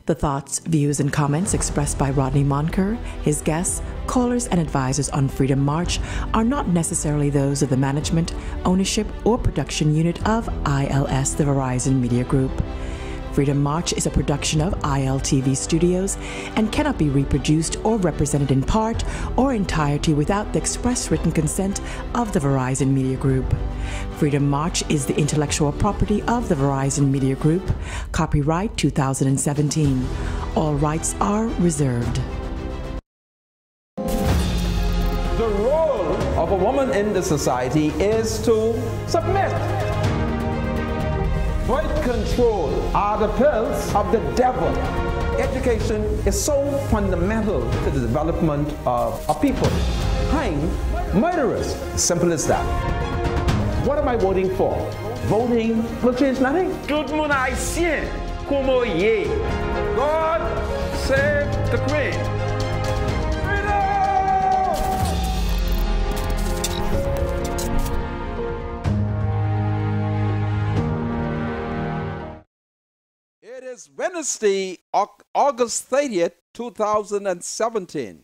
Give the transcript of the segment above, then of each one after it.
The thoughts, views, and comments expressed by Rodney Monker, his guests, callers, and advisors on Freedom March are not necessarily those of the management, ownership, or production unit of ILS, the Verizon Media Group. Freedom March is a production of ILTV Studios and cannot be reproduced or represented in part or entirety without the express written consent of the Verizon Media Group. Freedom March is the intellectual property of the Verizon Media Group. Copyright 2017. All rights are reserved. The role of a woman in the society is to submit. Birth control are the pills of the devil. Education is so fundamental to the development of a people. Hang murderers. Simple as that. What am I voting for? Voting will change nothing. Tout le monde haïtien, como ye. God save the Queen. It is Wednesday, August 30th, 2017.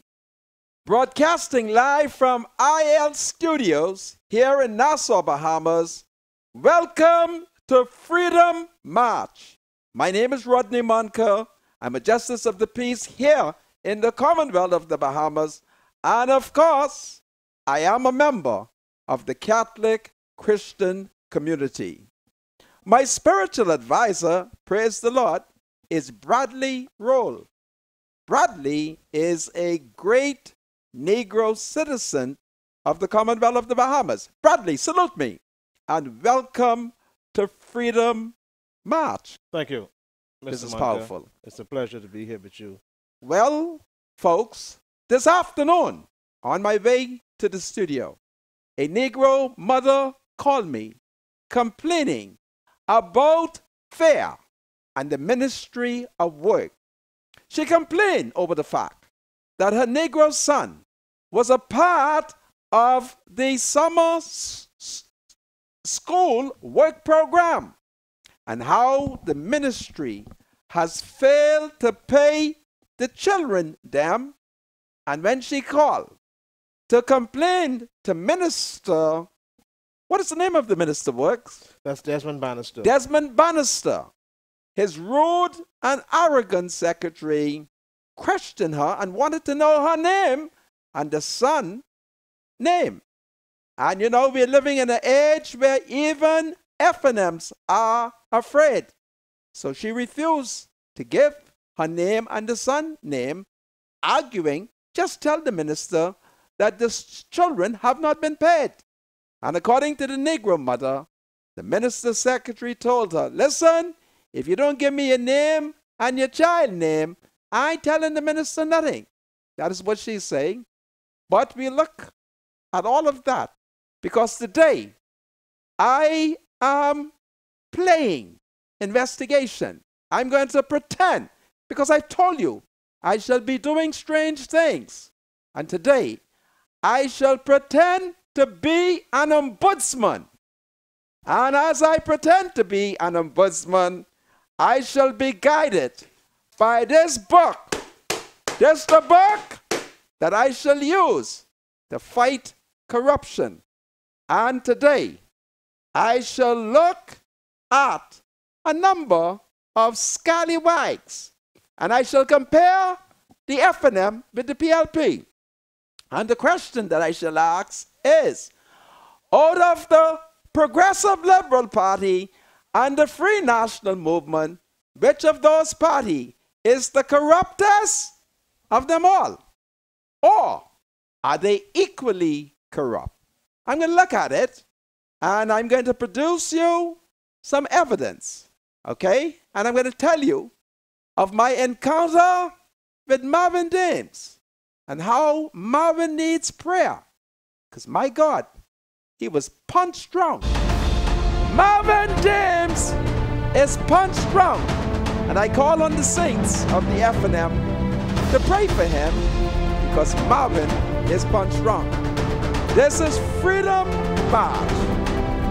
Broadcasting live from IL Studios here in Nassau, Bahamas. Welcome to Freedom March. My name is Rodney Monker. I'm a Justice of the Peace here in the Commonwealth of the Bahamas. And of course, I am a member of the Catholic Christian community. My spiritual advisor, praise the Lord, is Bradley Roll. Bradley is a great Negro citizen of the Commonwealth of the Bahamas. Bradley, salute me and welcome to Freedom March. Thank you, Mr. This is Monker. powerful. It's a pleasure to be here with you. Well, folks, this afternoon on my way to the studio, a Negro mother called me complaining about FAIR and the Ministry of Work. She complained over the fact that her Negro son was a part of the summer school work program and how the ministry has failed to pay the children them. And when she called to complain to Minister, what is the name of the Minister of Works? That's Desmond Bannister. Desmond Bannister. His rude and arrogant secretary questioned her and wanted to know her name and the son name. And you know, we're living in an age where even FNMs are afraid. So she refused to give her name and the son name, arguing, just tell the minister that the children have not been paid. And according to the Negro mother, the minister's secretary told her, listen, if you don't give me your name and your child name, I ain't telling the minister nothing. That is what she's saying. But we look at all of that because today I am playing investigation. I'm going to pretend because I told you I shall be doing strange things. And today I shall pretend to be an ombudsman. And as I pretend to be an ombudsman, I shall be guided by this book. This is the book that I shall use to fight corruption. And today, I shall look at a number of scallywags. And I shall compare the FNM with the PLP. And the question that I shall ask is, out of the Progressive Liberal Party and the Free National Movement, which of those parties is the corruptest of them all? Or are they equally corrupt? I'm going to look at it, and I'm going to produce you some evidence, okay? And I'm going to tell you of my encounter with Marvin Dames and how Marvin needs prayer. Because my God, he was punched drunk. Marvin Dames is punched drunk. And I call on the saints of the FNM to pray for him because Marvin is punched drunk. This is Freedom March.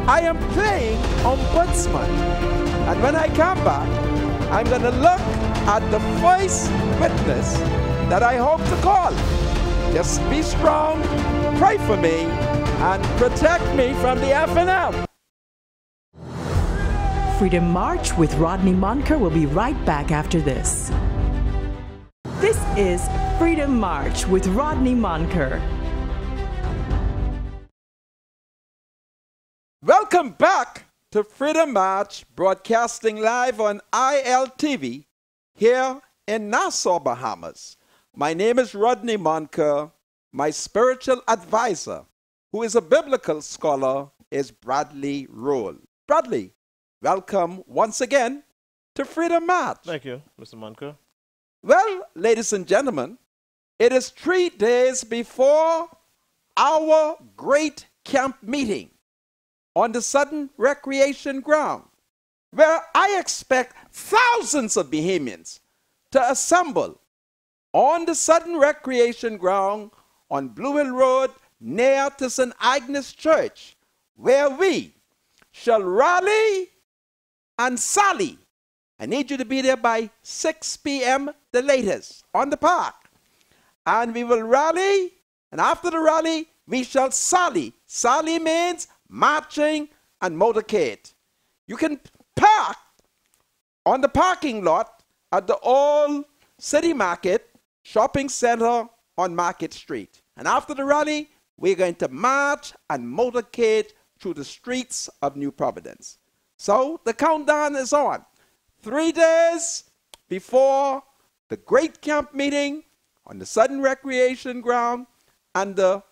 I am playing ombudsman. And when I come back, I'm going to look at the first witness that I hope to call. Just be strong, pray for me, and protect me from the FNL. Freedom March with Rodney Monker will be right back after this. This is Freedom March with Rodney Monker. Welcome back to Freedom March, broadcasting live on ILTV here in Nassau, Bahamas. My name is Rodney Monker. My spiritual advisor, who is a biblical scholar, is Bradley Roll. Bradley, welcome once again to Freedom March. Thank you, Mr. Monker. Well, ladies and gentlemen, it is 3 days before our great camp meeting on the Southern Recreation Ground, where I expect thousands of Bahamians to assemble on the Southern Recreation Ground on Blue Hill Road near to St. Agnes Church, where we shall rally and sally. I need you to be there by 6 p.m. the latest on the park. And we will rally, and after the rally, we shall sally. Sally means marching and motorcade. You can park on the parking lot at the old City Market Shopping Center on Market Street. And after the rally, we're going to march and motorcade through the streets of New Providence. So the countdown is on. 3 days before the great camp meeting on the Southern Recreation Ground and the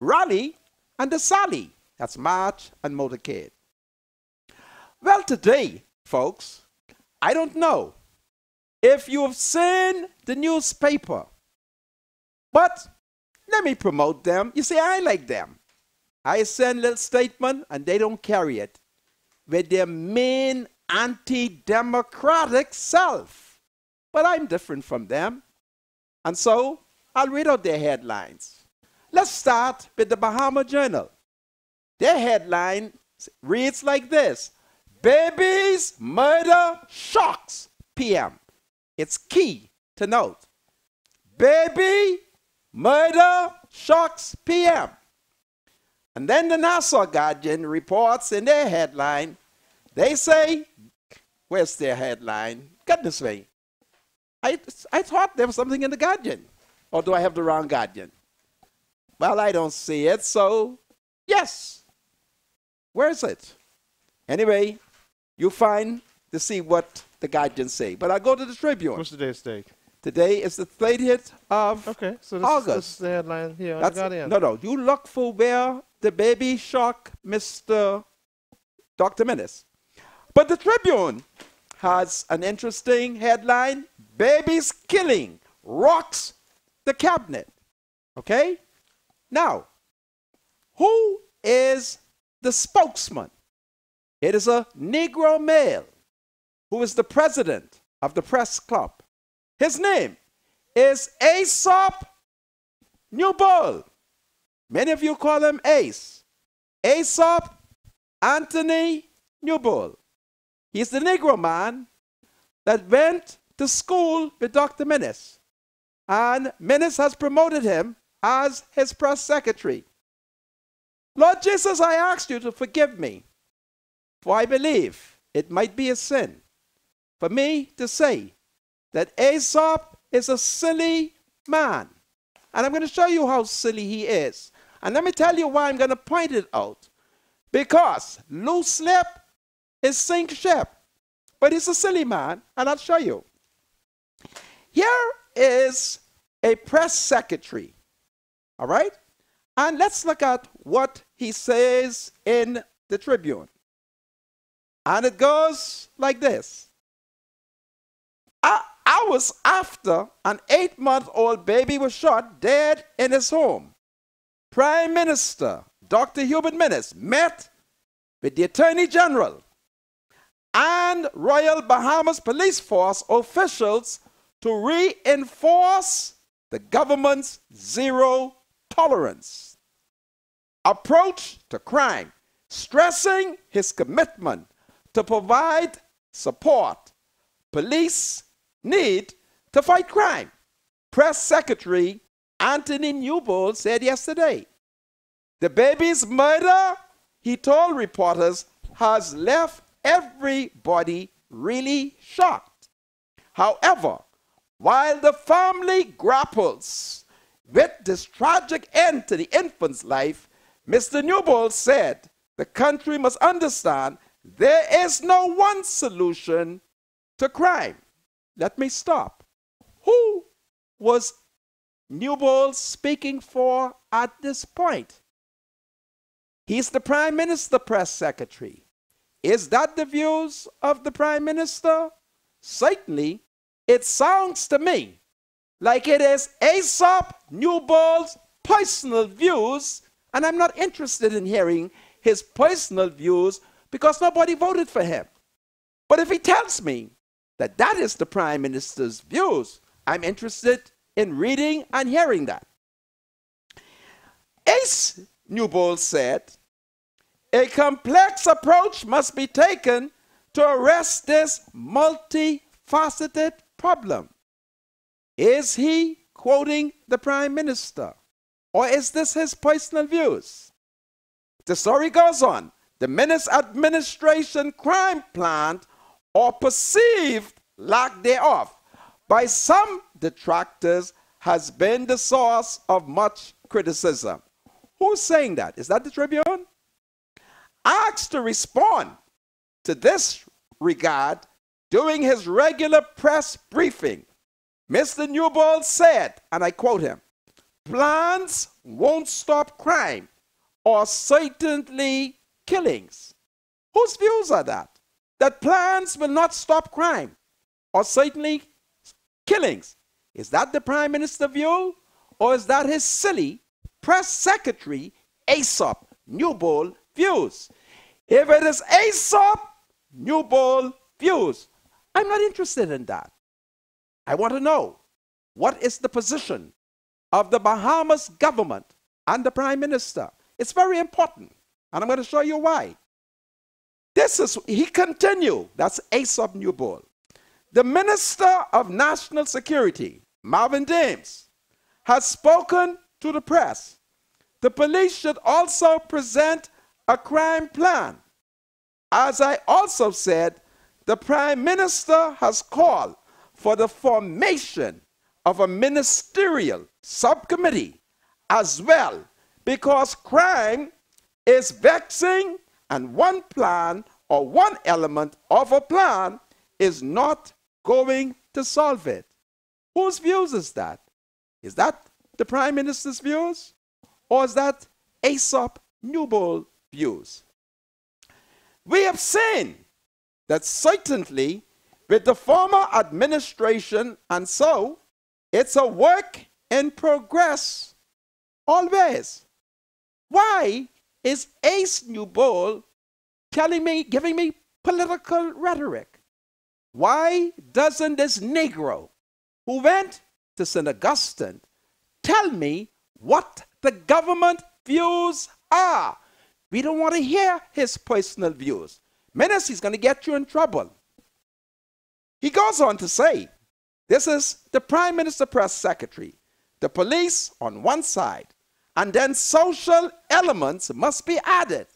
rally and the sally. That's march and motorcade. Well, today, folks, I don't know if you have seen the newspaper, but let me promote them. You see, I like them. I send a little statement and they don't carry it with their main anti-democratic self. But I'm different from them. And so I'll read out their headlines. Let's start with the Bahama Journal. Their headline reads like this: Babies Murder Shocks PM. It's key to note. Baby Murder Shocks PM. And then the Nassau Guardian reports in their headline, they say, where's their headline? Goodness me. I thought there was something in the Guardian. Or do I have the wrong Guardian? Well, I don't see it, so yes. Where is it? Anyway, you find to see what the Guardian say. But I'll go to the Tribune. What's today's date? Today is the 30th of August. This is the headline here on the Guardian. No, you look for where the baby shock Mr. Dr. Menace. But the Tribune has an interesting headline: Babies Killing Rocks the Cabinet. Okay? Now, who is the spokesman? It is a Negro male who is the president of the press club. His name is Aesop Newbold. Many of you call him Ace. Aesop Anthony Newbold. He's the Negro man that went to school with Dr. Menace. And Menace has promoted him as his press secretary. Lord Jesus, I ask you to forgive me, for I believe it might be a sin for me to say that Aesop is a silly man. And I'm going to show you how silly he is. And let me tell you why I'm going to point it out. Because loose lip is sink ship. But he's a silly man, and I'll show you. Here is a press secretary. All right? And let's look at what he says in the Tribune. And it goes like this. Hours after an 8-month-old baby was shot dead in his home, Prime Minister Dr. Hubert Minnis met with the Attorney General and Royal Bahamas Police Force officials to reinforce the government's zero tolerance approach to crime, stressing his commitment to provide support, police, need to fight crime. Press Secretary Anthony Newbold said yesterday. The baby's murder, he told reporters, has left everybody really shocked. However, while the family grapples with this tragic end to the infant's life, Mr. Newbold said the country must understand there is no one solution to crime. Let me stop. Who was Newbold speaking for at this point? He's the Prime Minister press secretary. Is that the views of the Prime Minister? Certainly, it sounds to me like it is Aesop Newbold's personal views, and I'm not interested in hearing his personal views because nobody voted for him. But if he tells me that that is the Prime Minister's views, I'm interested in reading and hearing that. Ace Newbold said, a complex approach must be taken to arrest this multifaceted problem. Is he quoting the Prime Minister? Or is this his personal views? The story goes on. The Menace administration crime plan, or perceived lack thereof, by some detractors has been the source of much criticism. Who's saying that? Is that the Tribune? Asked to respond to this regard during his regular press briefing, Mr. Newbold said, and I quote him, plans won't stop crime or certainly killings. Whose views are that? That plans will not stop crime or certainly killings. Is that the Prime Minister's view? Or is that his silly press secretary, Aesop Newbold views? If it is Aesop Newbold views, I'm not interested in that. I want to know, what is the position of the Bahamas government and the Prime Minister? It's very important, and I'm going to show you why. He continued, that's Aesop Newbold. The Minister of National Security, Marvin Dames, has spoken to the press. The police should also present a crime plan. As I also said, the Prime Minister has called for the formation of a ministerial subcommittee as well, because crime is vexing and one plan or one element of a plan is not going to solve it. Whose views is that? Is that the Prime Minister's views? Or is that Aesop Newbold views? We have seen that certainly with the former administration, and so it's a work in progress always. Why is Ace Newbold giving me political rhetoric? Why doesn't this Negro who went to St. Augustine tell me what the government views are? We don't want to hear his personal views. Menace, he's going to get you in trouble. He goes on to say, this is the Prime Minister press secretary, the police on one side, and then social elements must be added.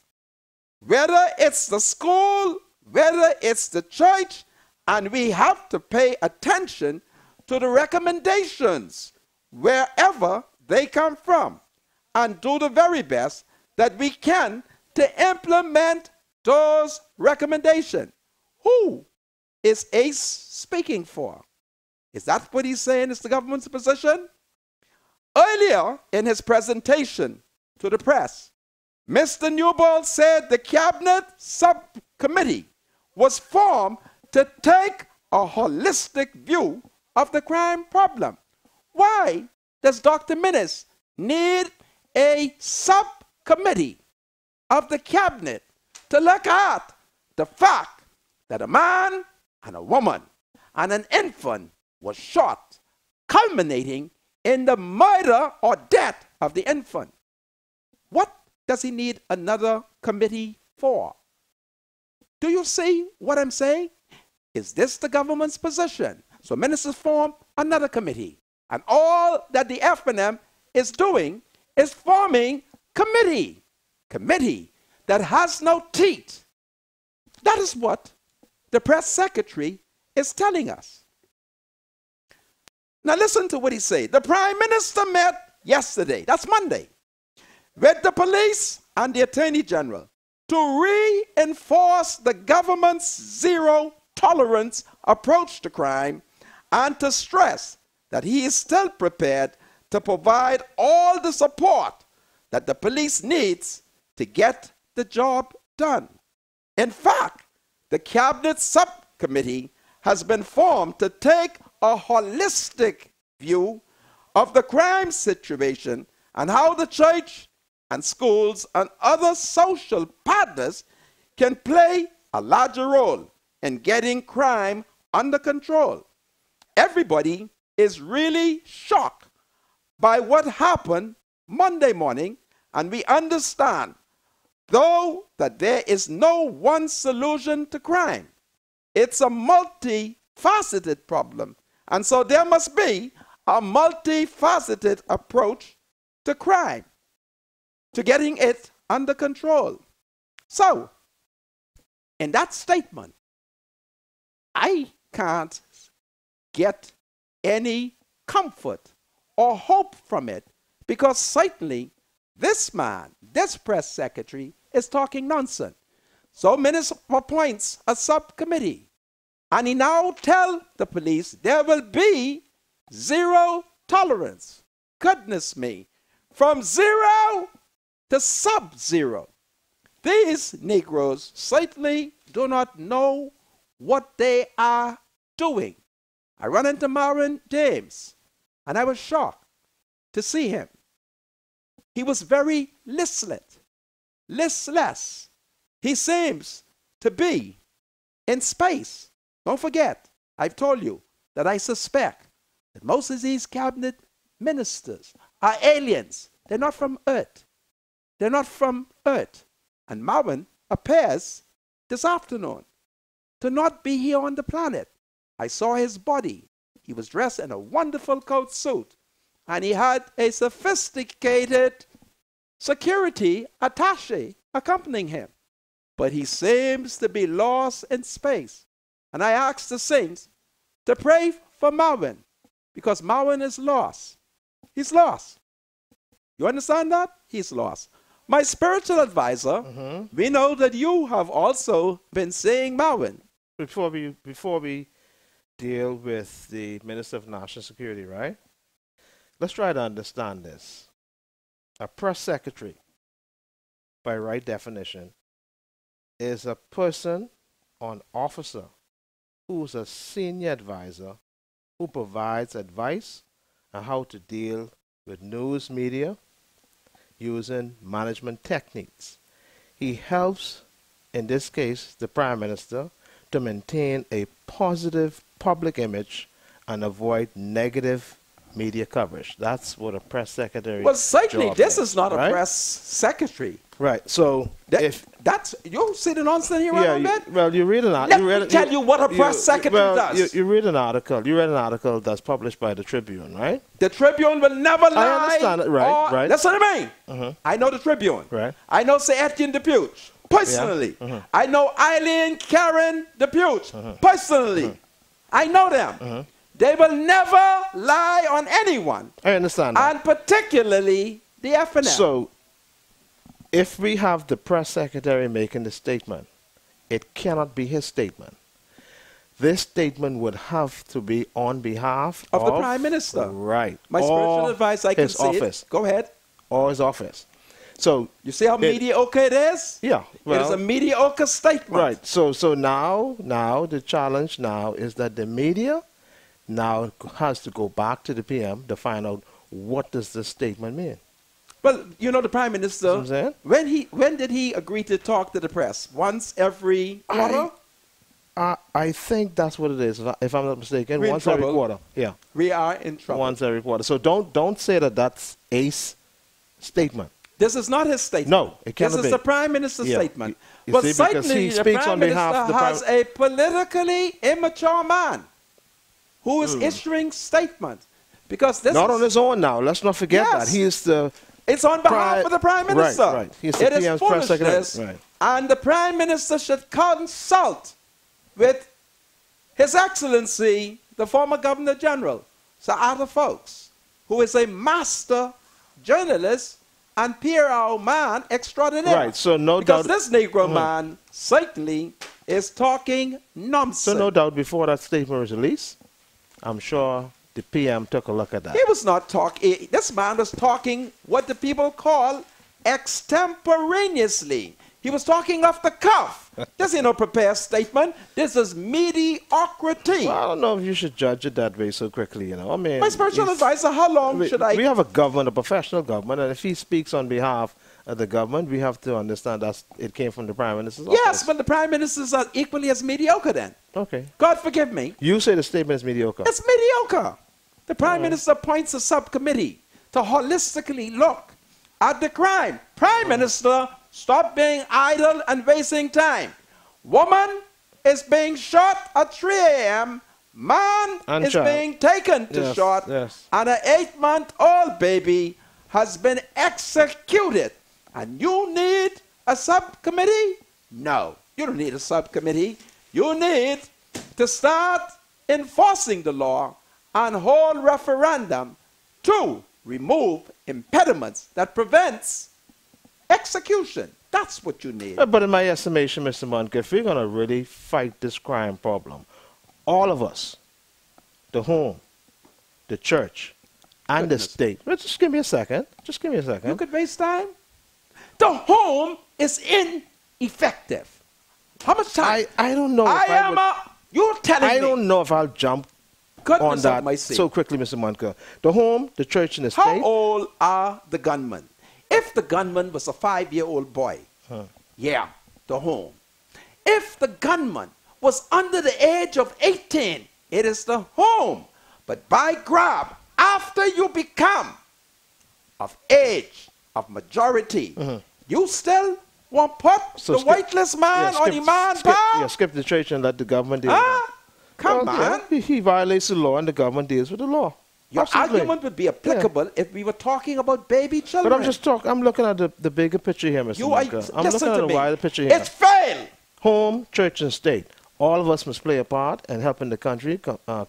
Whether it's the school, whether it's the church, and we have to pay attention to the recommendations wherever they come from and do the very best that we can to implement those recommendations. Who is Ace speaking for? Is that what he's saying is the government's position? Earlier in his presentation to the press, Mr. Newbold said the cabinet subcommittee was formed to take a holistic view of the crime problem. Why does Dr. Menace need a subcommittee of the cabinet to look at the fact that a man and a woman and an infant was shot, culminating in the murder or death of the infant? What does he need another committee for? Do you see what I'm saying? Is this the government's position? So ministers form another committee. And all that the FNM is doing is forming committee that has no teeth. That is what the press secretary is telling us. Now listen to what he said. The Prime Minister met yesterday, that's Monday, with the police and the Attorney General to reinforce the government's zero-tolerance approach to crime and to stress that he is still prepared to provide all the support that the police needs to get the job done. In fact, the Cabinet Subcommittee has been formed to take a holistic view of the crime situation and how the church and schools and other social partners can play a larger role in getting crime under control. Everybody is really shocked by what happened Monday morning, and we understand, though, that there is no one solution to crime. It's a multifaceted problem, and so there must be a multifaceted approach to crime, to getting it under control. So, in that statement, I can't get any comfort or hope from it, because certainly this man, this press secretary, is talking nonsense. So minister appoints a subcommittee, and he now tells the police there will be zero tolerance. Goodness me, from zero to sub-zero. These Negroes certainly do not know what they are doing. I ran into Marvin James, and I was shocked to see him. He was very listless. He seems to be in space. Don't forget, I've told you that I suspect that most of these cabinet ministers are aliens. They're not from Earth. They're not from Earth. And Marvin appears this afternoon to not be here on the planet. I saw his body. He was dressed in a wonderful coat suit, and he had a sophisticated security attaché accompanying him. But he seems to be lost in space. And I asked the saints to pray for Marvin, because Marvin is lost. He's lost. You understand that? He's lost. My spiritual advisor, we know that you have also been saying Marvin. Before we deal with the Minister of National Security, right? Let's try to understand this. A press secretary, by right definition, is a person or an officer who's a senior advisor who provides advice on how to deal with news media using management techniques. He helps, in this case, the Prime Minister, to maintain a positive public image and avoid negative media coverage. That's what a press secretary. Well, certainly this is not a press secretary. Right. So if that's you see the nonsense here, right? Well, you read an article. Let me tell you what a press secretary does. You read an article. You read an article that's published by the Tribune, right? The Tribune will never lie. I understand it. Right. Listen to me. I know the Tribune. Right. I know Sir Etienne Depute personally. I know Eileen Karen Depute personally. I know them. They will never lie on anyone. I understand that. And particularly the FNM. So, if we have the press secretary making the statement, it cannot be his statement. This statement would have to be on behalf of the Prime Minister. Right. My spiritual advice, I can see office. Go ahead. Or his office. So you see how mediocre it is? Yeah. Well, it is a mediocre statement. Right. So now the challenge now is that the media now has to go back to the PM to find out what does this statement mean. Well, you know, the Prime Minister, when did he agree to talk to the press? Once every quarter? I think that's what it is, if I'm not mistaken. Once every quarter. Yeah. We are in trouble. Once every quarter. So don't say that that's Ace's statement. This is not his statement. No, it cannot be. This is the Prime Minister's statement. But certainly the Prime Minister has a politically immature man. who is issuing statements. Because this not is, on his own now. Let's not forget Yes. that. He is the... it's on behalf of the Prime Minister. Right, right. He's the It is PM's press secretary. foolishness, Right. and the Prime Minister should consult with His Excellency, the former Governor General, Sir Arthur Foulkes, who is a master journalist and PR man extraordinaire. Right, so no because doubt... this Negro man certainly is talking nonsense. So no doubt before that statement was released, I'm sure the PM took a look at that. He was not talking, this man was talking what the people call extemporaneously. He was talking off the cuff. This ain't no prepared statement. This is mediocrity. Well, I don't know if you should judge it that way so quickly, you know. I mean, My spiritual advisor, how long should I... We have a government, a professional government, and if he speaks on behalf of the government, we have to understand that it came from the Prime Minister's office. Yes, but the Prime Ministers are equally as mediocre then. Okay. God forgive me. You say the statement is mediocre. It's mediocre. The Prime Minister appoints a subcommittee to holistically look at the crime. Prime Minister, stop being idle and wasting time. Woman is being shot at 3 a.m. Man And is child. being taken to Yes, shot. yes. And an 8-month-old baby has been executed. And you need a subcommittee? No, you don't need a subcommittee. You need to start enforcing the law and hold referendum to remove impediments that prevents execution. That's what you need. But in my estimation, Mr. Monk, if we're going to really fight this crime problem, all of us, the home, the church, and Goodness. the state. Well, just give me a second. Just give me a second. You could waste time. The home is ineffective. How much time? I don't know. You're telling me. I don't know if I'll jump Goodness on that of my sake. so quickly, Mr. Monk. The home, the church, and the How state. old are the gunmen? If the gunman was a 5-year-old boy, yeah, the home. If the gunman was under the age of 18, it is the home. But by grab, after you become of age, of majority, you still want put So the skip- weightless man on the man bar? skip the church and let the government deal with Huh? it. Come Well, on. yeah, he violates the law and the government deals with the law. Your Absolutely. argument would be applicable if we were talking about baby children. But I'm looking at the bigger picture here, Mr. You are, Monk. I'm listen looking at to the me. wider picture here. It's failed. Home, church, and state. All of us must play a part in helping the country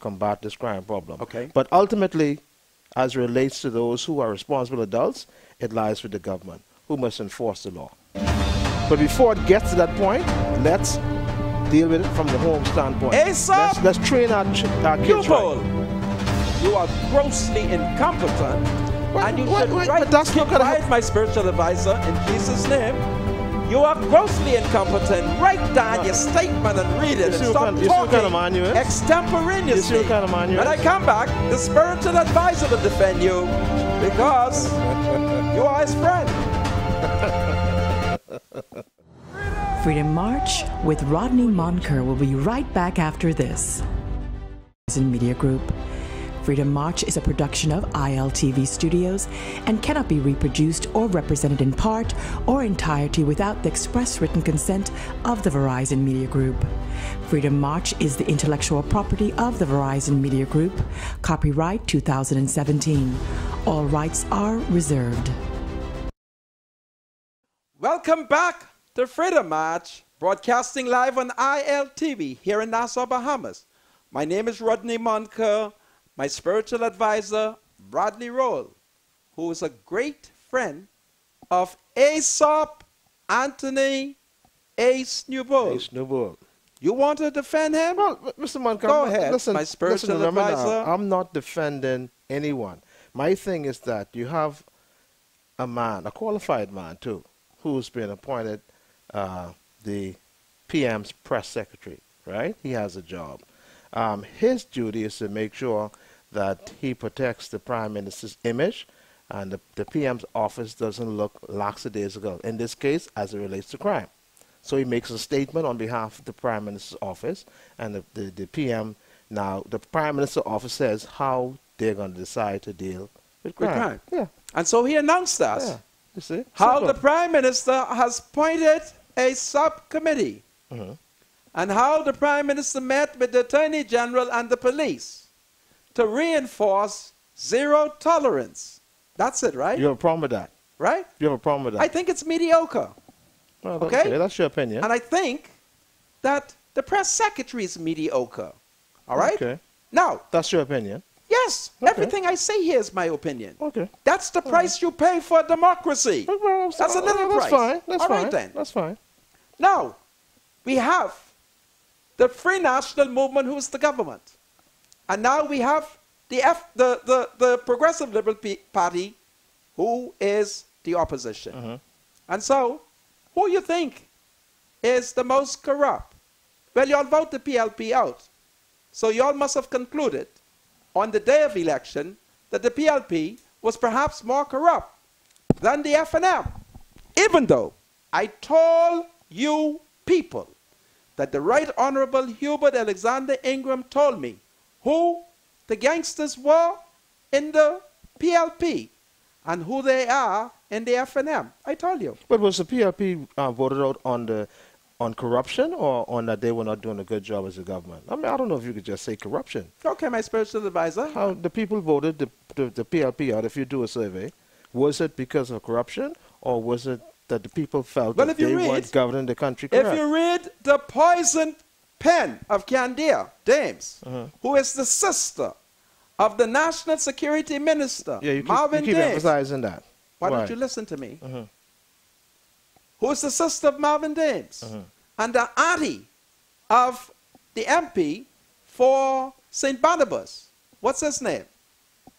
combat this crime problem. Okay. But ultimately, as relates to those who are responsible adults, it lies with the government, who must enforce the law. But before it gets to that point, let's deal with it from the home standpoint. Aesop, Let's train our kids Pupil, right. you are grossly incompetent, and you should but write, that's not gonna write my spiritual advisor in Jesus' name. You are grossly incompetent. Write down your statement and read it, You see and what stop kind- you see what kind of man you talking is? extemporaneously. You see what kind of man you When I is? come back, the spiritual advisor will defend you because you are his friend. Freedom March with Rodney Monker will be right back after this. Media Group. Freedom March is a production of ILTV Studios and cannot be reproduced or represented in part or entirety without the express written consent of the Verizon Media Group. Freedom March is the intellectual property of the Verizon Media Group. Copyright 2017. All rights are reserved. Welcome back to Freedom March, broadcasting live on ILTV here in Nassau, Bahamas. My name is Rodney Monker. My spiritual advisor, Bradley Roll, who is a great friend of Aesop Anthony Ace Newbold. Ace Newbold. You want to defend him? Well, Mr. Monk, Go ahead, listen, my spiritual remember now, advisor. I'm not defending anyone. My thing is that you have a man, a qualified man too, who's been appointed the PM's press secretary, right? He has a job. His duty is to make sure that he protects the Prime Minister's image and the PM's office doesn't look lackadaisical, in this case, as it relates to crime. So he makes a statement on behalf of the Prime Minister's office, and the PM, now the Prime Minister's office says how they're going to decide to deal with crime. crime. Yeah. And so he announced us Yeah. You see? how Simple. the Prime Minister has appointed a subcommittee and how the Prime Minister met with the Attorney General and the police to reinforce zero tolerance. That's it, right? You have a problem with that? Right? You have a problem with that? I think it's mediocre. Well, Okay? That's your opinion. And I think that the press secretary is mediocre. All right? Okay. Now, That's your opinion. yes, Okay. everything I say here is my opinion. Okay. That's the price you pay for democracy. Well, That's a little that's price. fine. That's All fine. right then. That's fine. Now, we have the Free National Movement, who is the government. And now we have the Progressive Liberal Party, who is the opposition. And so, who you think is the most corrupt? Well, y'all vote the PLP out. So y'all must have concluded on the day of election that the PLP was perhaps more corrupt than the FNM. Even though I told you people that the Right Honorable Hubert Alexander Ingram told me who the gangsters were in the PLP and who they are in the FNM. I told you. But was the PLP voted out on corruption or on that they were not doing a good job as a government? I mean, I don't know if you could just say corruption. Okay, my spiritual advisor. How the people voted the PLP out, if you do a survey, was it because of corruption or was it that the people felt Well, that if you they read- weren't governing the country correct? If you read the poisoned pen of Candia Dames, who is the sister of the National Security Minister, yeah, you Marvin keep Dames. emphasizing that. Why Why? don't you listen to me? Who is the sister of Marvin Dames and the auntie of the MP for St. Barnabas. What's his name?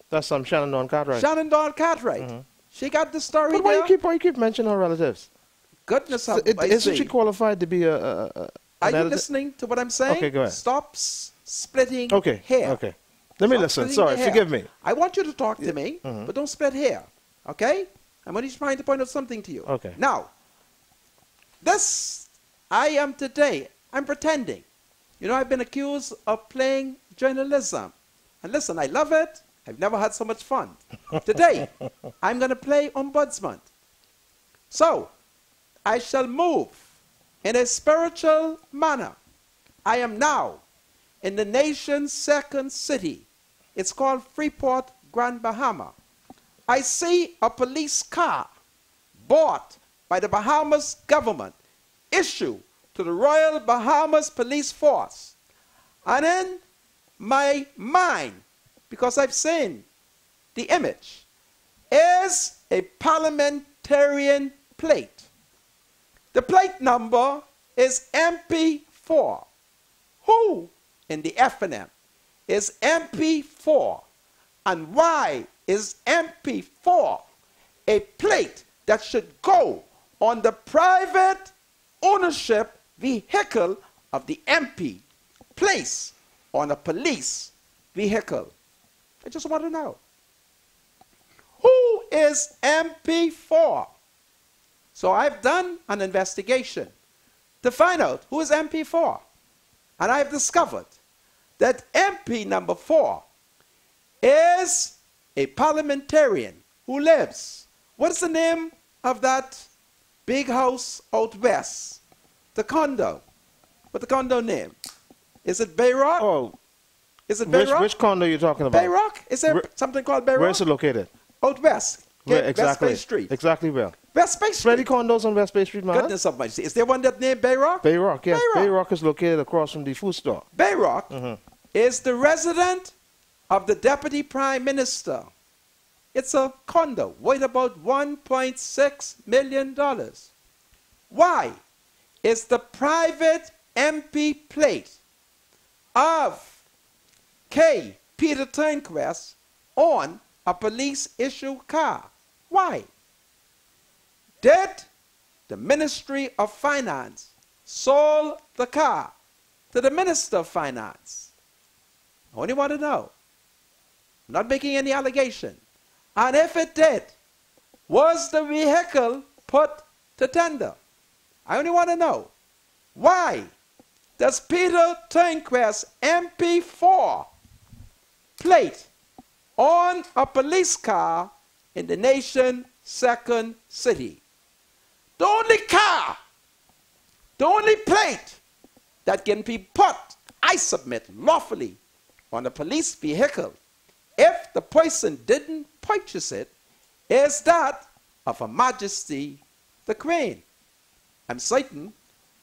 That's Shannon Dawn Cartwright. Shannon Dawn Cartwright. She got the story But why there. you keep mentioning her relatives? Goodness, Isn't she qualified to be Are an you editor? listening to what I'm saying? Okay, go ahead. Stop splitting Okay, hair. okay. Let me Stop listen. splitting Sorry, the hair. forgive me. I want you to talk to me, but don't split hair. Okay? I'm only trying to point out something to you. Okay. Now, this I am today. I'm pretending. You know, I've been accused of playing journalism. And listen, I love it. I've never had so much fun. Today, I'm going to play ombudsman. So, I shall move in a spiritual manner. I am now in the nation's second city. It's called Freeport, Grand Bahama. I see a police car bought by the Bahamas government, issued to the Royal Bahamas Police Force. And in my mind, because I've seen the image, is a parliamentarian plate. The plate number is MP4. Who in the FNM is MP4? And why is MP4 a plate that should go on the private ownership vehicle of the MP, placed on a police vehicle? I just want to know. Who is MP4? So I've done an investigation to find out who is MP4. And I've discovered that MP number 4 is a parliamentarian who lives. What is the name of that big house out west? The condo. What's the condo name? Is it Bayrock? Oh, Is it Bayrock? which condo are you talking about? Bayrock? Is there something called Bayrock? Where is it located? Out west. Where exactly? West Bay Street. Exactly where? West Bay Plenty Street. condos on West Bay Street, man. Goodness of mercy. Is there one that named Bayrock? Bayrock, yes. Bayrock. Bayrock is located across from the food store. Bayrock is the resident of the Deputy Prime Minister. It's a condo worth about $1.6 million. Why is the private MP plate of K. Peter Turnquest on a police-issued car? Why? Did the Ministry of Finance sold the car to the Minister of Finance? I only want to know. I'm not making any allegation. And if it did, was the vehicle put to tender? I only want to know. Why does Peter Turnquest MP4 plate on a police car in the nation's second city? The only car, the only plate that can be put, I submit, lawfully on a police vehicle if the person didn't purchase it, is that of Her Majesty the Queen. I'm certain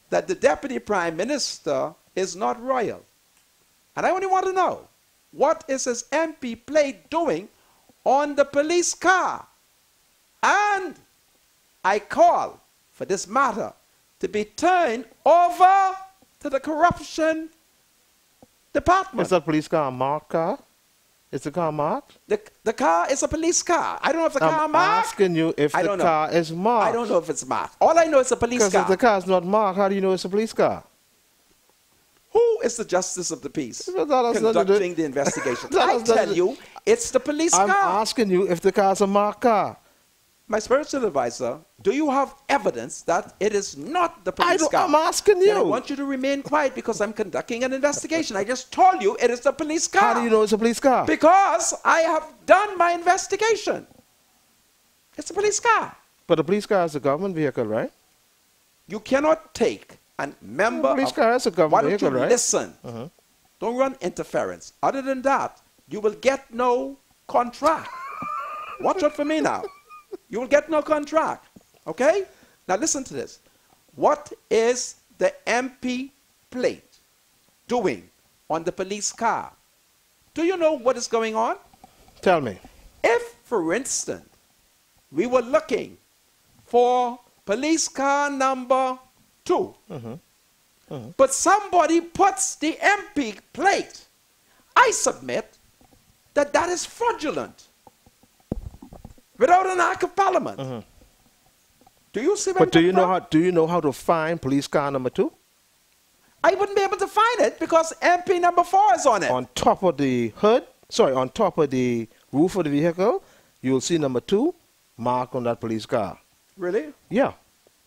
that the Deputy Prime Minister is not royal. And I only want to know, what is his MP plate doing on the police car? And I call for this matter to be turned over to the corruption department. Is that police car a marked car? Is the car marked? The car is a police car. I don't know if the car I'm marked. asking you if the car is marked. I don't know if it's marked. All I know is a police car. Because if the car is not marked, how do you know it's a police car? Who is the justice of the peace That conducting the investigation? I tell you, it's the police car. I'm asking you if the car is a marked car. My spiritual advisor, do you have evidence that it is not the police car? I'm asking you. Then I want you to remain quiet because I'm conducting an investigation. I just told you it is the police car. How do you know it's a police car? Because I have done my investigation. It's a police car. But the police car is a government vehicle, right? You cannot take a member police car is a government vehicle, right? Listen. Don't run interference. Other than that, you will get no contract. Watch out for me now. You will get no contract. Okay? Now listen to this. What is the MP plate doing on the police car? Do you know what is going on? Tell me. If, for instance, we were looking for police car number 2, but somebody puts the MP plate, I submit that that is fraudulent. Without an act of parliament. Do you see what But do you know how to find police car number 2? I wouldn't be able to find it because MP number 4 is on it. On top of the hood, on top of the roof of the vehicle, you will see number 2 marked on that police car. Really? Yeah.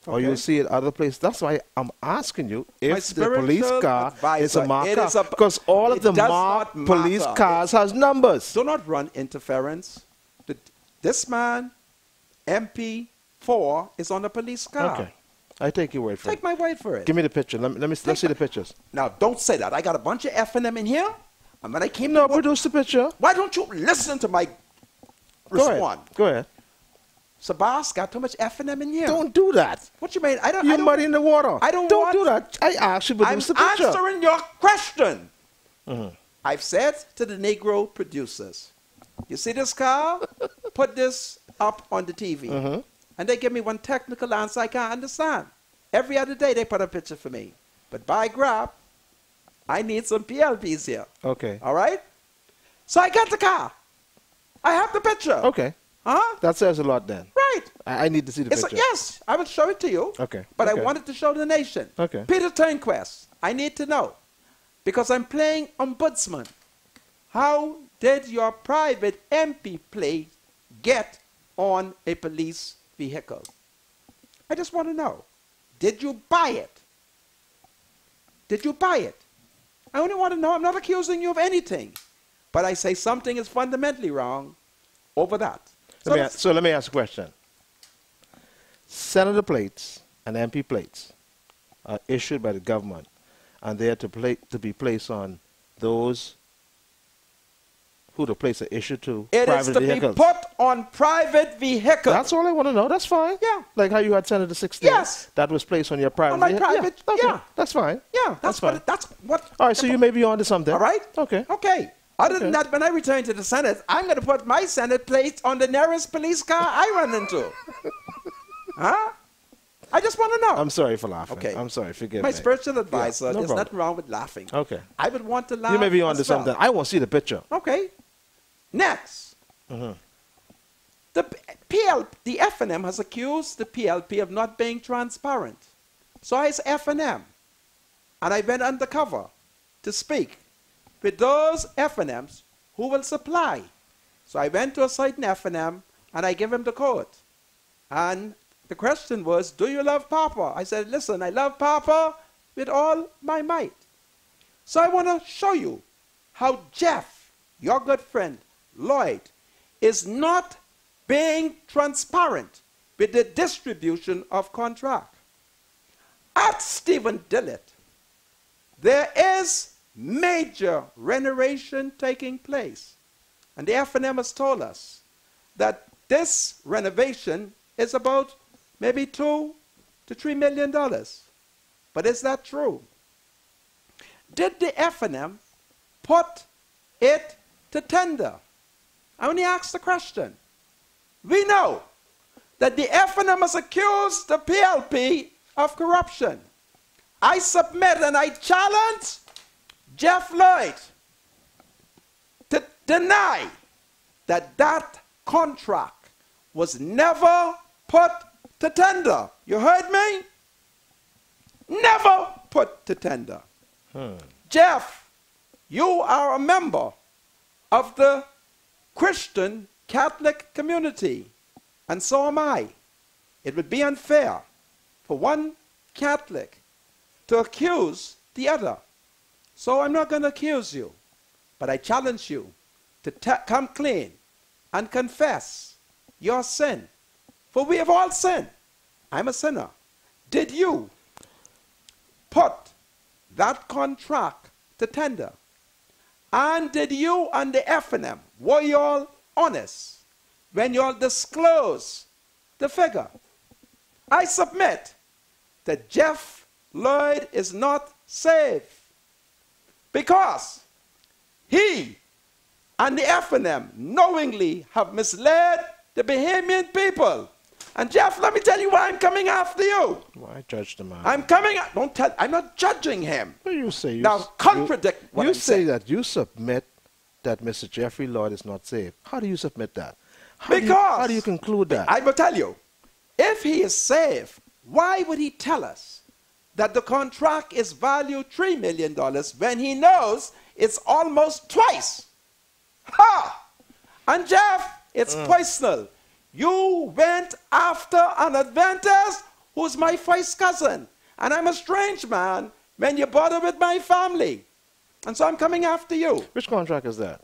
Or Okay. you'll see it other places. That's why I'm asking you My if the police spiritual car is a advisor, marked it car. is a- Because all of it the does marked not police matter. cars has numbers. Do not run interference. This man, MP 4, is on the police car. Okay. I take your word for Take it. my word for it. Give me the picture. Let's see the pictures. Now, don't say that. I got a bunch of F&M in here. And when I came No, to work, produce the picture. why don't you listen to my Go response? ahead. Go ahead. Sabas got too much F&M in here. Don't do that. What you mean? You're muddying the water. I don't do that. I asked you to I'm produce the picture. answering your question. I've said to the Negro producers, you see this car? Put this up on the TV. And they give me one technical answer I can't understand. Every other day they put a picture for me. But by grab, I need some PLPs here. Okay. All right? So I got the car. I have the picture. Okay. Huh? That says a lot then. Right. I need to see the picture. Yes, I will show it to you. Okay. But Okay. I wanted to show the nation. Okay. Peter Turnquest, I need to know. Because I'm playing ombudsman. How did your private MP plate get on a police vehicle? I just want to know. Did you buy it? Did you buy it? I only want to know. I'm not accusing you of anything. But I say something is fundamentally wrong over that. So let me ask a question. Senator plates and MP plates are issued by the government, and they are to be placed on those who the plates are issued to. It private is to vehicles. be put on private vehicles. That's all I want to know. That's fine. Yeah. Like how you had Senator 16. Yes. That was placed on your private On my vehicle. private, Yeah. Okay. yeah. That's fine. Yeah, that's fine. what. That's what. All right, so you may be on to something. All right. Okay. Okay. Other than Okay. that, when I return to the Senate, I'm going to put my Senate plate on the nearest police car I run into. Huh? I just want to know. I'm sorry for laughing. Okay. I'm sorry. Forgive my me. spiritual advisor, no there's problem. nothing wrong with laughing. Okay. I would want to laugh. You may be on as to well. something. I want to see the picture. Okay. Next. The F&M has accused the PLP of not being transparent. So I said F&M. And I went undercover to speak with those F&Ms who will supply. So I went to a certain F&M and I give him the code. And the question was, do you love Papa? I said, listen, I love Papa with all my might. So I want to show you how Jeff, your good friend, Lloyd, is not being transparent with the distribution of contract. At Stephen Dillett, there is major renovation taking place. And the F&M has told us that this renovation is about maybe $2 to $3 million. But is that true? Did the F&M put it to tender? I only ask the question. We know that the F&M has accused the PLP of corruption. I submit and I challenge Jeff Lloyd to deny that that contract was never put to tender. You heard me? Never put to tender. Jeff, you are a member of the Christian Catholic community, and so am I. It would be unfair for one Catholic to accuse the other. So I'm not going to accuse you, but I challenge you to come clean and confess your sin. For we have all sinned. I'm a sinner. Did you put that contract to tender? And did you and the F&M, were you all honest when you all disclosed the figure? I submit that Jeff Lloyd is not safe because he and the F&M knowingly have misled the Bahamian people. And Jeff, let me tell you why I'm coming after you. Why judge the man? I'm not judging him. What do you say? Now, contradict what I'm saying. You say that you submit that Mr. Jeffrey Lloyd is not safe. How do you submit that? How do you conclude that? I will tell you, if he is safe, why would he tell us that the contract is valued $3 million when he knows it's almost twice? Ha! And Jeff, it's personal. You went after an Adventist who's my first cousin. And I'm a strange man when you bother with my family. And so I'm coming after you. Which contract is that?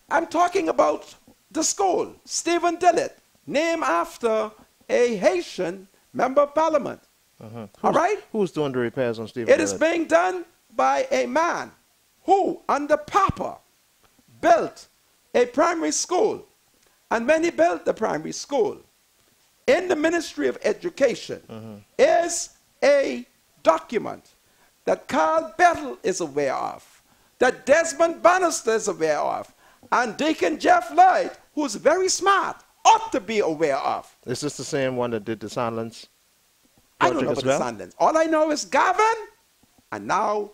I'm talking about the school, Stephen Dillett, named after a Haitian member of parliament. All right? Who's doing the repairs on Stephen Dillett? It is being done by a man who, under Papa, built a primary school. And when he built the primary school, in the Ministry of Education is a document that Carl Bettel is aware of, that Desmond Bannister is aware of, and Deacon Jeff Lloyd, who's very smart, ought to be aware of. Is this the same one that did the Sandlands? I don't know about the Sandlands. All I know is Gavin, and now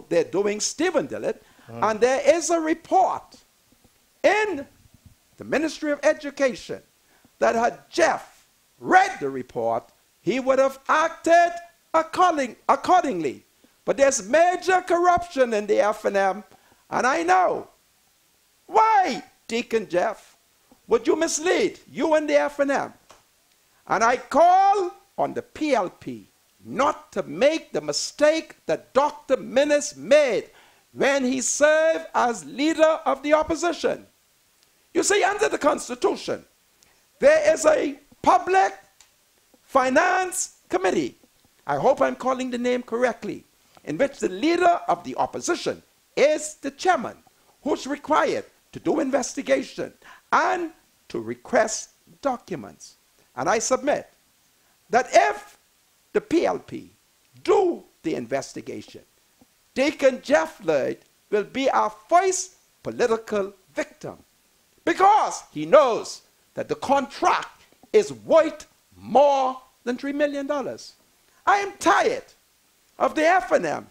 they're doing Stephen Dillett, and there is a report in the Ministry of Education that had Jeff read the report, he would have acted accordingly. But there's major corruption in the F&M, and I know. Why, Deacon Jeff, would you mislead you and the F&M? And I call on the PLP not to make the mistake that Dr. Minnis made when he served as leader of the opposition. You see, under the Constitution, there is a public finance committee, I hope I'm calling the name correctly, in which the leader of the opposition is the chairman, who's required to do investigation and to request documents. And I submit that if the PLP do the investigation, Deacon Jeff Lloyd will be our first political victim, because he knows that the contract is worth more than $3 million. I am tired of the F&M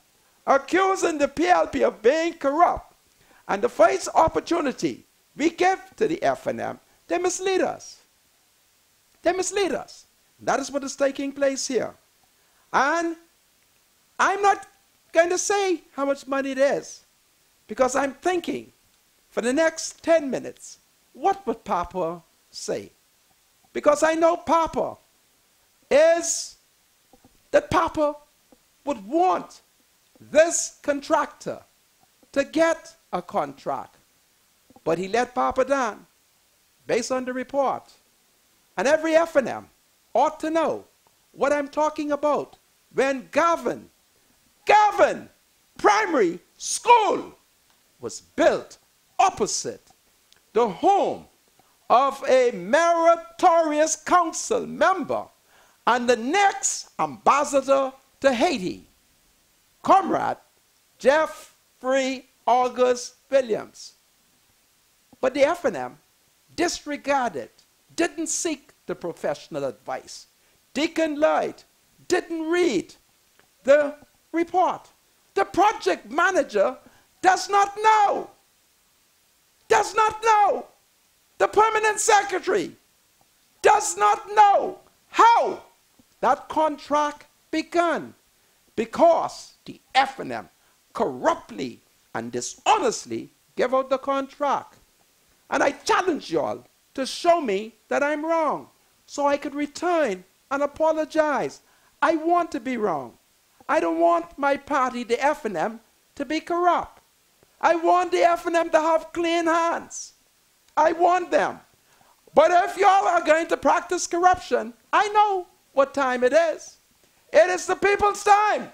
accusing the PLP of being corrupt. And the first opportunity we give to the F&M, they mislead us. They mislead us. That is what is taking place here. And I'm not going to say how much money it is, because I'm thinking for the next 10 minutes, what would Papa say? Because I know Papa would want this contractor to get a contract. But he let Papa down based on the report. And every F&M ought to know what I'm talking about when Gavin Primary School was built opposite the home of a meritorious council member and the next ambassador to Haiti, Comrade Jeffrey August Williams. But the FNM disregarded, didn't seek the professional advice. Deacon Lloyd didn't read the report. The project manager does not know. Does not know. The permanent secretary does not know how that contract began, because the FNM corruptly and dishonestly gave out the contract. And I challenge y'all to show me that I'm wrong so I could return and apologize. I want to be wrong. I don't want my party, the FNM, to be corrupt. I want the FNM to have clean hands. I want them. But if y'all are going to practice corruption, I know what time it is. It is the people's time.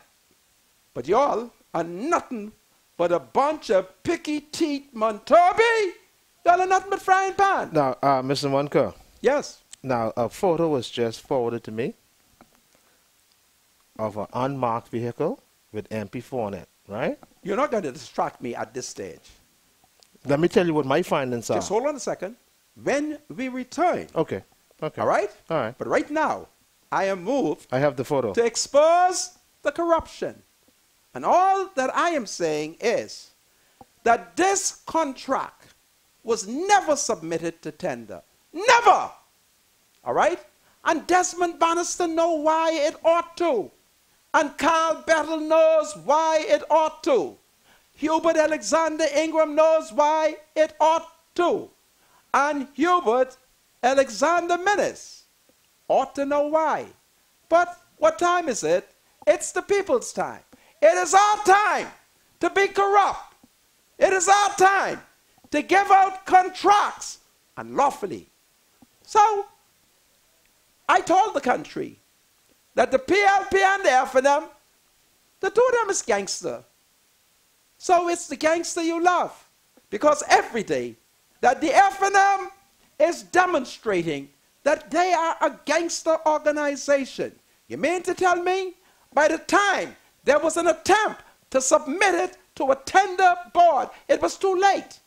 But y'all are nothing but a bunch of picky-teeth Montobi. Y'all are nothing but frying pan. Now, Mr. Monker. Yes. Now, a photo was just forwarded to me of an unmarked vehicle with MP4 on it, right? You're not going to distract me at this stage. Let me tell you what my findings are. Just hold on a second. When we return. Okay. Okay. All right? All right. But right now, I am moved I have the photo. to expose the corruption. And all that I am saying is that this contract was never submitted to tender. Never! All right? And Desmond Bannister knows why it ought to. And Carl Bettel knows why it ought to. Hubert Alexander Ingram knows why it ought to. And Hubert Alexander Minnis ought to know why. But what time is it? It's the people's time. It is our time to be corrupt. It is our time to give out contracts unlawfully. So, I told the country that the PLP and the FNM, the two of them is gangster. So it's the gangster you love. Because every day that the FNM is demonstrating that they are a gangster organization. You mean to tell me by the time there was an attempt to submit it to a tender board, it was too late?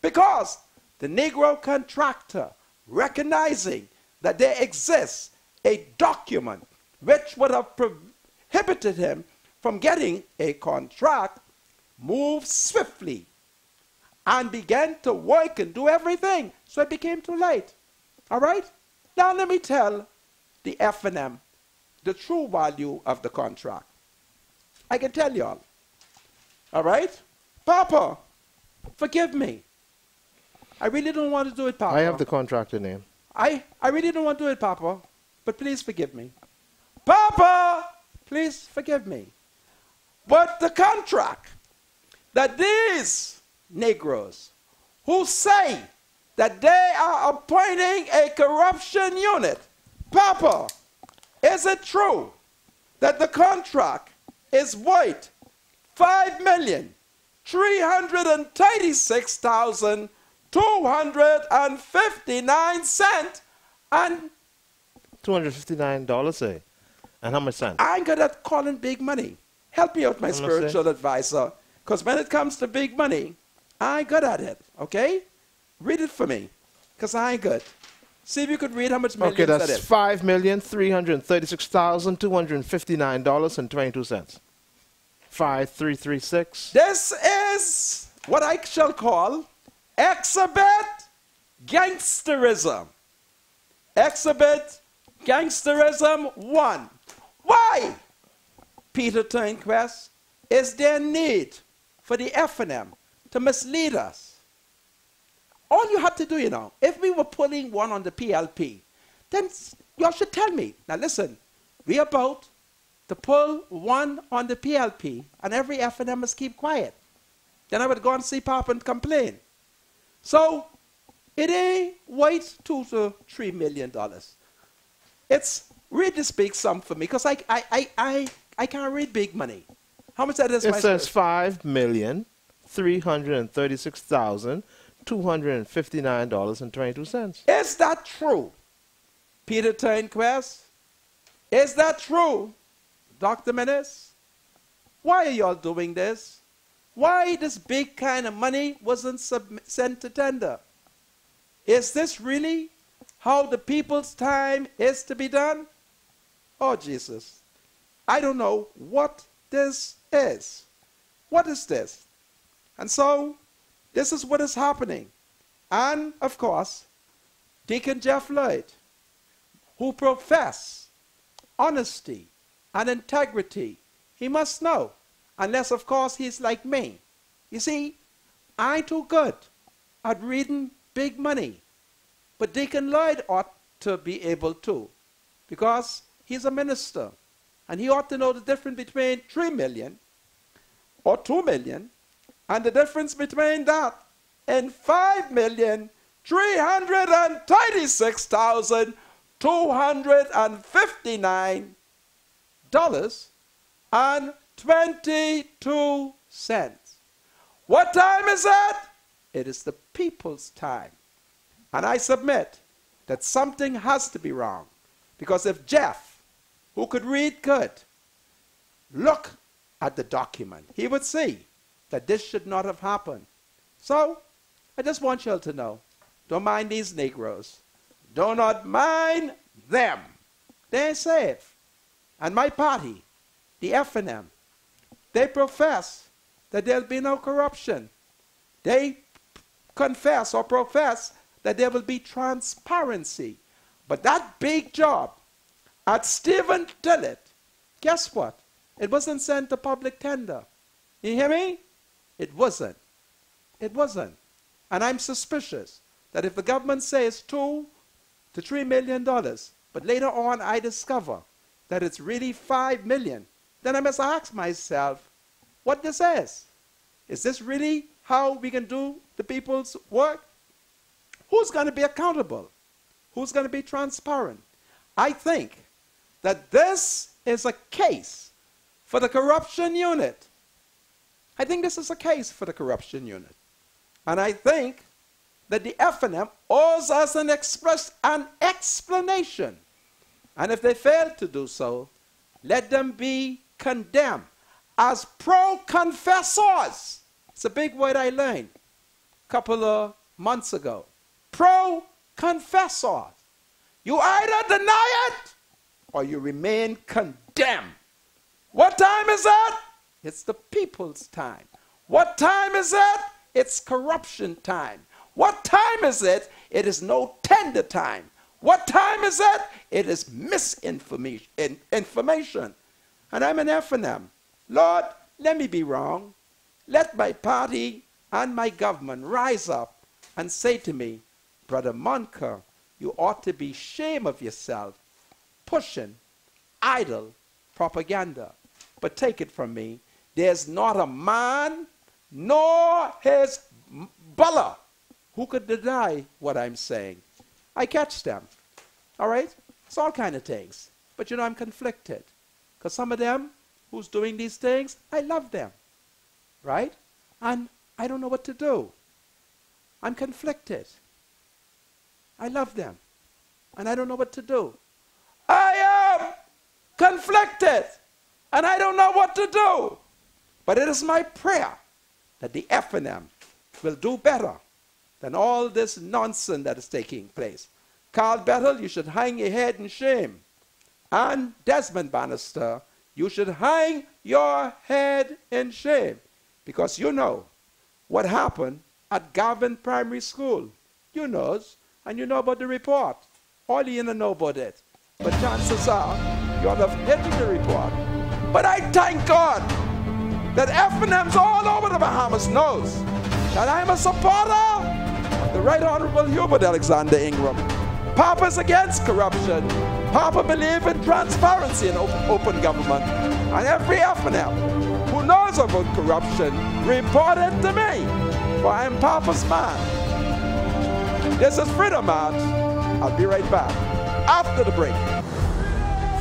Because the Negro contractor, recognizing that there exists a document which would have prohibited him from getting a contract, moved swiftly and began to work and do everything. So it became too late. All right? Now let me tell the FNM the true value of the contract. I can tell y'all. All right? Papa, forgive me. I really don't want to do it, Papa. I have the contractor name. I really don't want to do it, Papa, but please forgive me. Papa, please forgive me. But the contract that these Negroes who say that they are appointing a corruption unit, Papa, is it true that the contract is worth $5,336,259 and $259, say. And how much cents? I ain't good at calling big money. Help me out, my spiritual advisor. Because when it comes to big money, I ain't good at it. Okay? Read it for me. Because I ain't good. See if you could read how much millions that is. Okay, that's $5,336,259.22. 5336. This is what I shall call exhibit gangsterism. Exhibit gangsterism 1. Why, Peter Turnquest, is there need for the FNM to mislead us? All you have to do, you know, if we were pulling one on the PLP, then you should tell me. Now listen, we are about to pull one on the PLP, and every FNM must keep quiet. Then I would go and see Papa and complain. So it ain't worth $2 to $3 million. It's really speaks some for me because I can't read big money. How much that is? It says $5,336,259. $336,259.22. Is that true, Peter Turnquest? Is that true, Dr. Menace? Why are y'all doing this? Why this big kind of money wasn't sent to tender? Is this really how the people's time is to be done? Oh, Jesus. I don't know what this is. What is this? And so, this is what is happening. And, of course, Deacon Jeff Lloyd, who profess honesty and integrity, he must know. Unless, of course, he's like me. You see, I ain't too good at reading big money. But Deacon Lloyd ought to be able to, because he's a minister. And he ought to know the difference between 3 million or 2 million and the difference between that and $5,336,259.22. What time is it? It is the people's time. And I submit that something has to be wrong. Because if Jeff, who could read could look at the document, he would see that this should not have happened. So, I just want you all to know, don't mind these Negroes. Do not mind them. They ain't safe. And my party, the FNM, they profess that there'll be no corruption. They confess or profess that there will be transparency. But that big job at Stephen Tillett, guess what? It wasn't sent to public tender. You hear me? It wasn't. It wasn't. And I'm suspicious that if the government says $2 to $3 million, but later on I discover that it's really $5 million, then I must ask myself what this is. Is this really how we can do the people's work? Who's going to be accountable? Who's going to be transparent? I think that this is a case for the corruption unit. I think this is a case for the corruption unit. And I think that the FNM owes us an explanation. And if they fail to do so, let them be condemned as pro-confessors. It's a big word I learned a couple of months ago. Pro-confessors. You either deny it or you remain condemned. What time is it? It's the people's time. What time is it? It's corruption time. What time is it? It is no tender time. What time is it? It is misinformation. And I'm an FNM. Lord, let me be wrong. Let my party and my government rise up and say to me, Brother Monker, you ought to be ashamed of yourself pushing idle propaganda. But take it from me, there's not a man nor his bullock who could deny what I'm saying. I catch them. All right? It's all kind of things. But you know, I'm conflicted. Because some of them who's doing these things, I love them. Right? And I don't know what to do. I'm conflicted. I love them. And I don't know what to do. I am conflicted. And I don't know what to do. But it is my prayer that the FNM will do better than all this nonsense that is taking place. Carl Bettel, you should hang your head in shame. And Desmond Bannister, you should hang your head in shame. Because you know what happened at Garvin Primary School. You know, and you know about the report. All you know about it. But chances are, you'll have hidden the report. But I thank God that FNM's all over the Bahamas knows that I'm a supporter of the Right Honorable Hubert Alexander Ingram. Papa's against corruption. Papa believes in transparency and open government. And every FNM who knows about corruption, report it to me, for I'm Papa's man. This is Freedom March. I'll be right back after the break.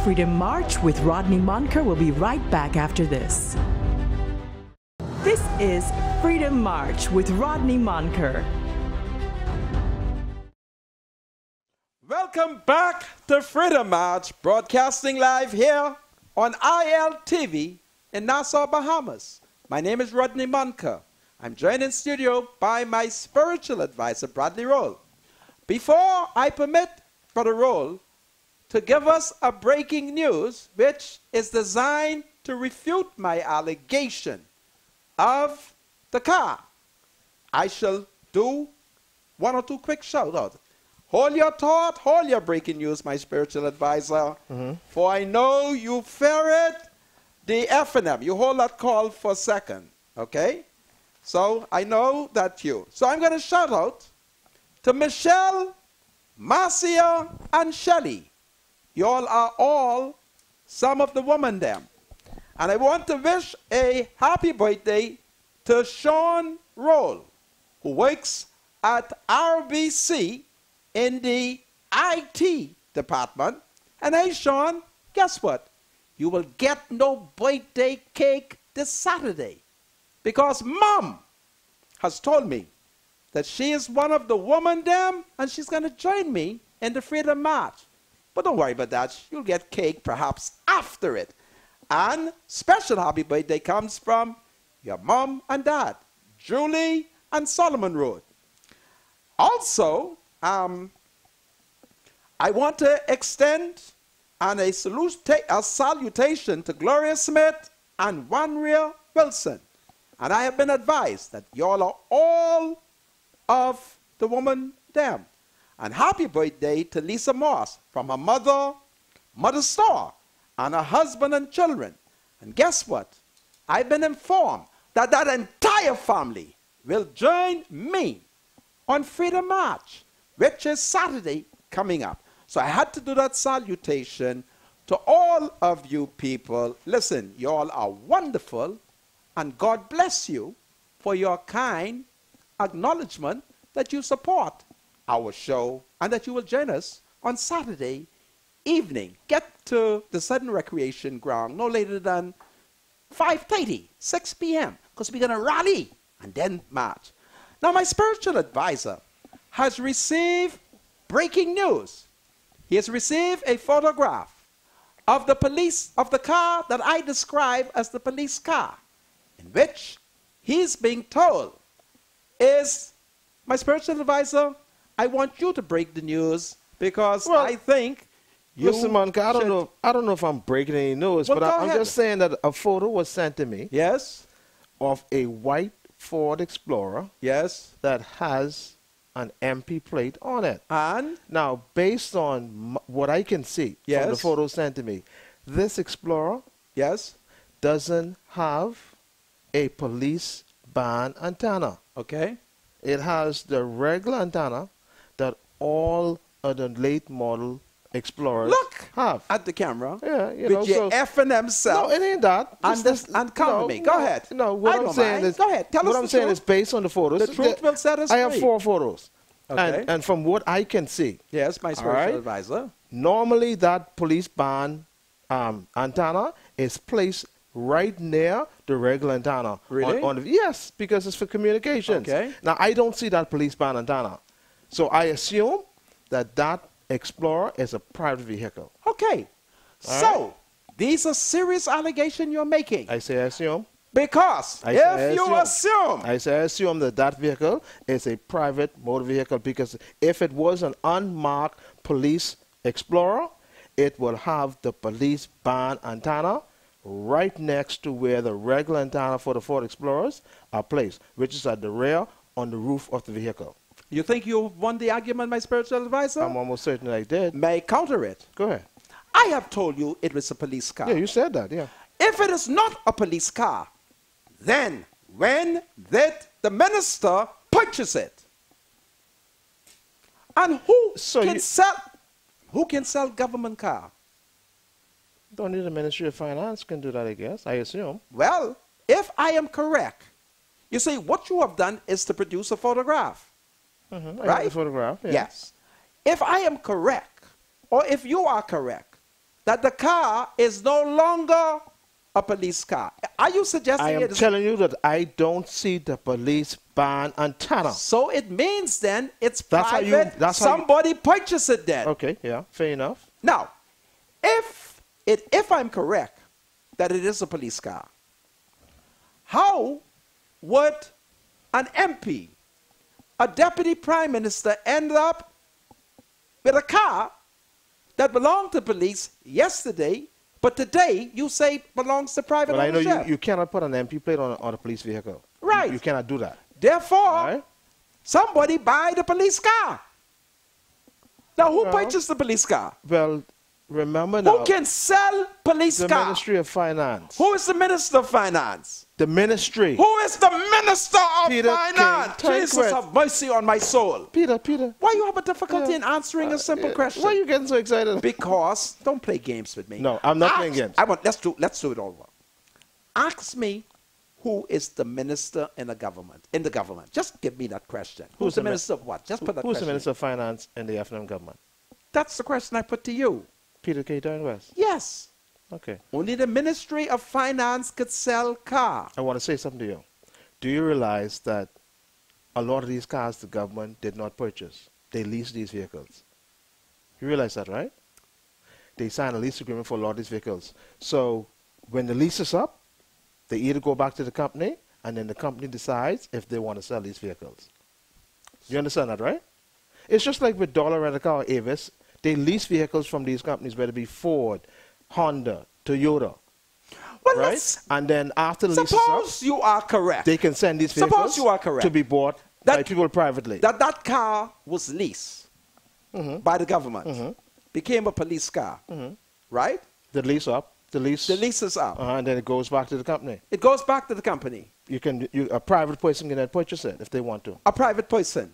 Freedom March with Rodney Monker will be right back after this. This is Freedom March with Rodney Monker. Welcome back to Freedom March, broadcasting live here on ILTV in Nassau, Bahamas. My name is Rodney Monker. I'm joined in studio by my spiritual advisor, Bradley Roll. Before I permit Brother Roll to give us a breaking news, which is designed to refute my allegation of the car, I shall do one or two quick shout-outs. Hold your thought, hold your breaking news, my spiritual advisor, for I know you ferret the F&M. You hold that call for a second, okay? So I know that you. So I'm going to shout out to Michelle, Marcia, and Shelley. You all are all some of the women them. And I want to wish a happy birthday to Sean Roll, who works at RBC in the IT department. And hey, Sean, guess what? You will get no birthday cake this Saturday because Mom has told me that she is one of the women them and she's going to join me in the Freedom March. But don't worry about that. You'll get cake perhaps after it. And special happy birthday comes from your mom and dad, Julie and Solomon Road. Also, I want to extend a salutation to Gloria Smith and Wanria Wilson. And I have been advised that y'all are all of the woman them. And happy birthday to Lisa Moss from her mother, Mother Starr, and her husband and children. And guess what? I've been informed that that entire family will join me on Freedom March, which is Saturday coming up. So I had to do that salutation to all of you people. Listen, you all are wonderful, and God bless you for your kind acknowledgement that you support our show and that you will join us on Saturday evening. Get to the Sudden Recreation Ground no later than 5:30, 6 p.m., because we're going to rally and then march. Now, my spiritual advisor has received breaking news. He has received a photograph of the car that I describe as the police car, in which he's being told is, my spiritual advisor, I want you to break the news because I think you listen, Monica, I don't know if I'm breaking any news, but I'm just saying that a photo was sent to me. Yes. Of a white Ford Explorer. Yes. That has an MP plate on it. And? Now, based on what I can see from the photo sent to me, this Explorer doesn't have a police band antenna. Okay. It has the regular antenna that all of the late model Explorers have. At the camera. Yeah, you with know. Your F&M self. No, it ain't that. And come with me. Go ahead. No, what I'm saying is, go ahead. Tell what us I'm saying is based on the photos. The truth will set us free. I have 4 photos. Okay. And from what I can see. Yes, my spiritual advisor. Normally that police band antenna is placed right near the regular antenna. Really? Yes, because it's for communications. Okay. Now, I don't see that police band antenna. So I assume that that Explorer is a private vehicle. Okay. So, these are serious allegations you're making. I say assume. Because if you assume. I say assume that that vehicle is a private motor vehicle, because if it was an unmarked police Explorer, it will have the police band antenna right next to where the regular antenna for the Ford Explorers are placed, which is at the rear on the roof of the vehicle. You think you won the argument, my spiritual advisor? I'm almost certain I did. May I counter it? Go ahead. I have told you it was a police car. Yeah, you said that, yeah. If it is not a police car, then when did the minister purchase it? And who can sell government car? Don't need the Ministry of Finance can do that, I guess, I assume. Well, if I am correct, you see, what you have done is to produce a photograph. Mm-hmm. Right? The photograph, yeah. Yes. If I am correct, or if you are correct, that the car is no longer a police car. Are you suggesting I am it is? telling you that I don't see the police ban antenna. So it means then it's That's how you- private. that's how you- Somebody purchased it then. Okay, yeah, fair enough. Now, if I'm correct that it is a police car, how would an MP, a deputy prime minister, end up with a car that belonged to police yesterday, but today you say belongs to private But I know ownership? you cannot put an MP plate on a police vehicle. Right. You cannot do that. Therefore, All right? somebody buy the police car. Now, who Well, purchased the police car? Well, remember now, Who can sell police the car? Ministry of Finance. Who is the Minister of Finance? The ministry. Who is the Minister of Peter Finance? King. Jesus, Tancred. have mercy on my soul. Peter. Why you have a difficulty Yeah. in answering a simple question? Why are you getting so excited? Because don't play games with me. No, I'm not playing games. Let's do it over. Ask me who is the minister in the government. Just give me that question. Who's the minister of what? Just put that Who's question. the Minister of Finance in the FNM government? That's the question I put to you. Peter K. West. Yes. Okay. Only the Ministry of Finance could sell car. I want to say something to you. Do you realize that a lot of these cars the government did not purchase? They leased these vehicles. You realize that, right? They signed a lease agreement for a lot of these vehicles. So when the lease is up, they either go back to the company and then the company decides if they want to sell these vehicles. You understand that, right? It's just like with Dollar Rent-A-Car or Avis. They lease vehicles from these companies, whether it be Ford, Honda, Toyota, Well, right? And then after the lease is suppose up, you are correct. they can send these Suppose vehicles you are correct. to be bought by people privately. That car was leased by the government, became a police car, right? The lease up, the lease is up. and then it goes back to the company. It goes back to the company. A private person can then purchase it if they want to. A private person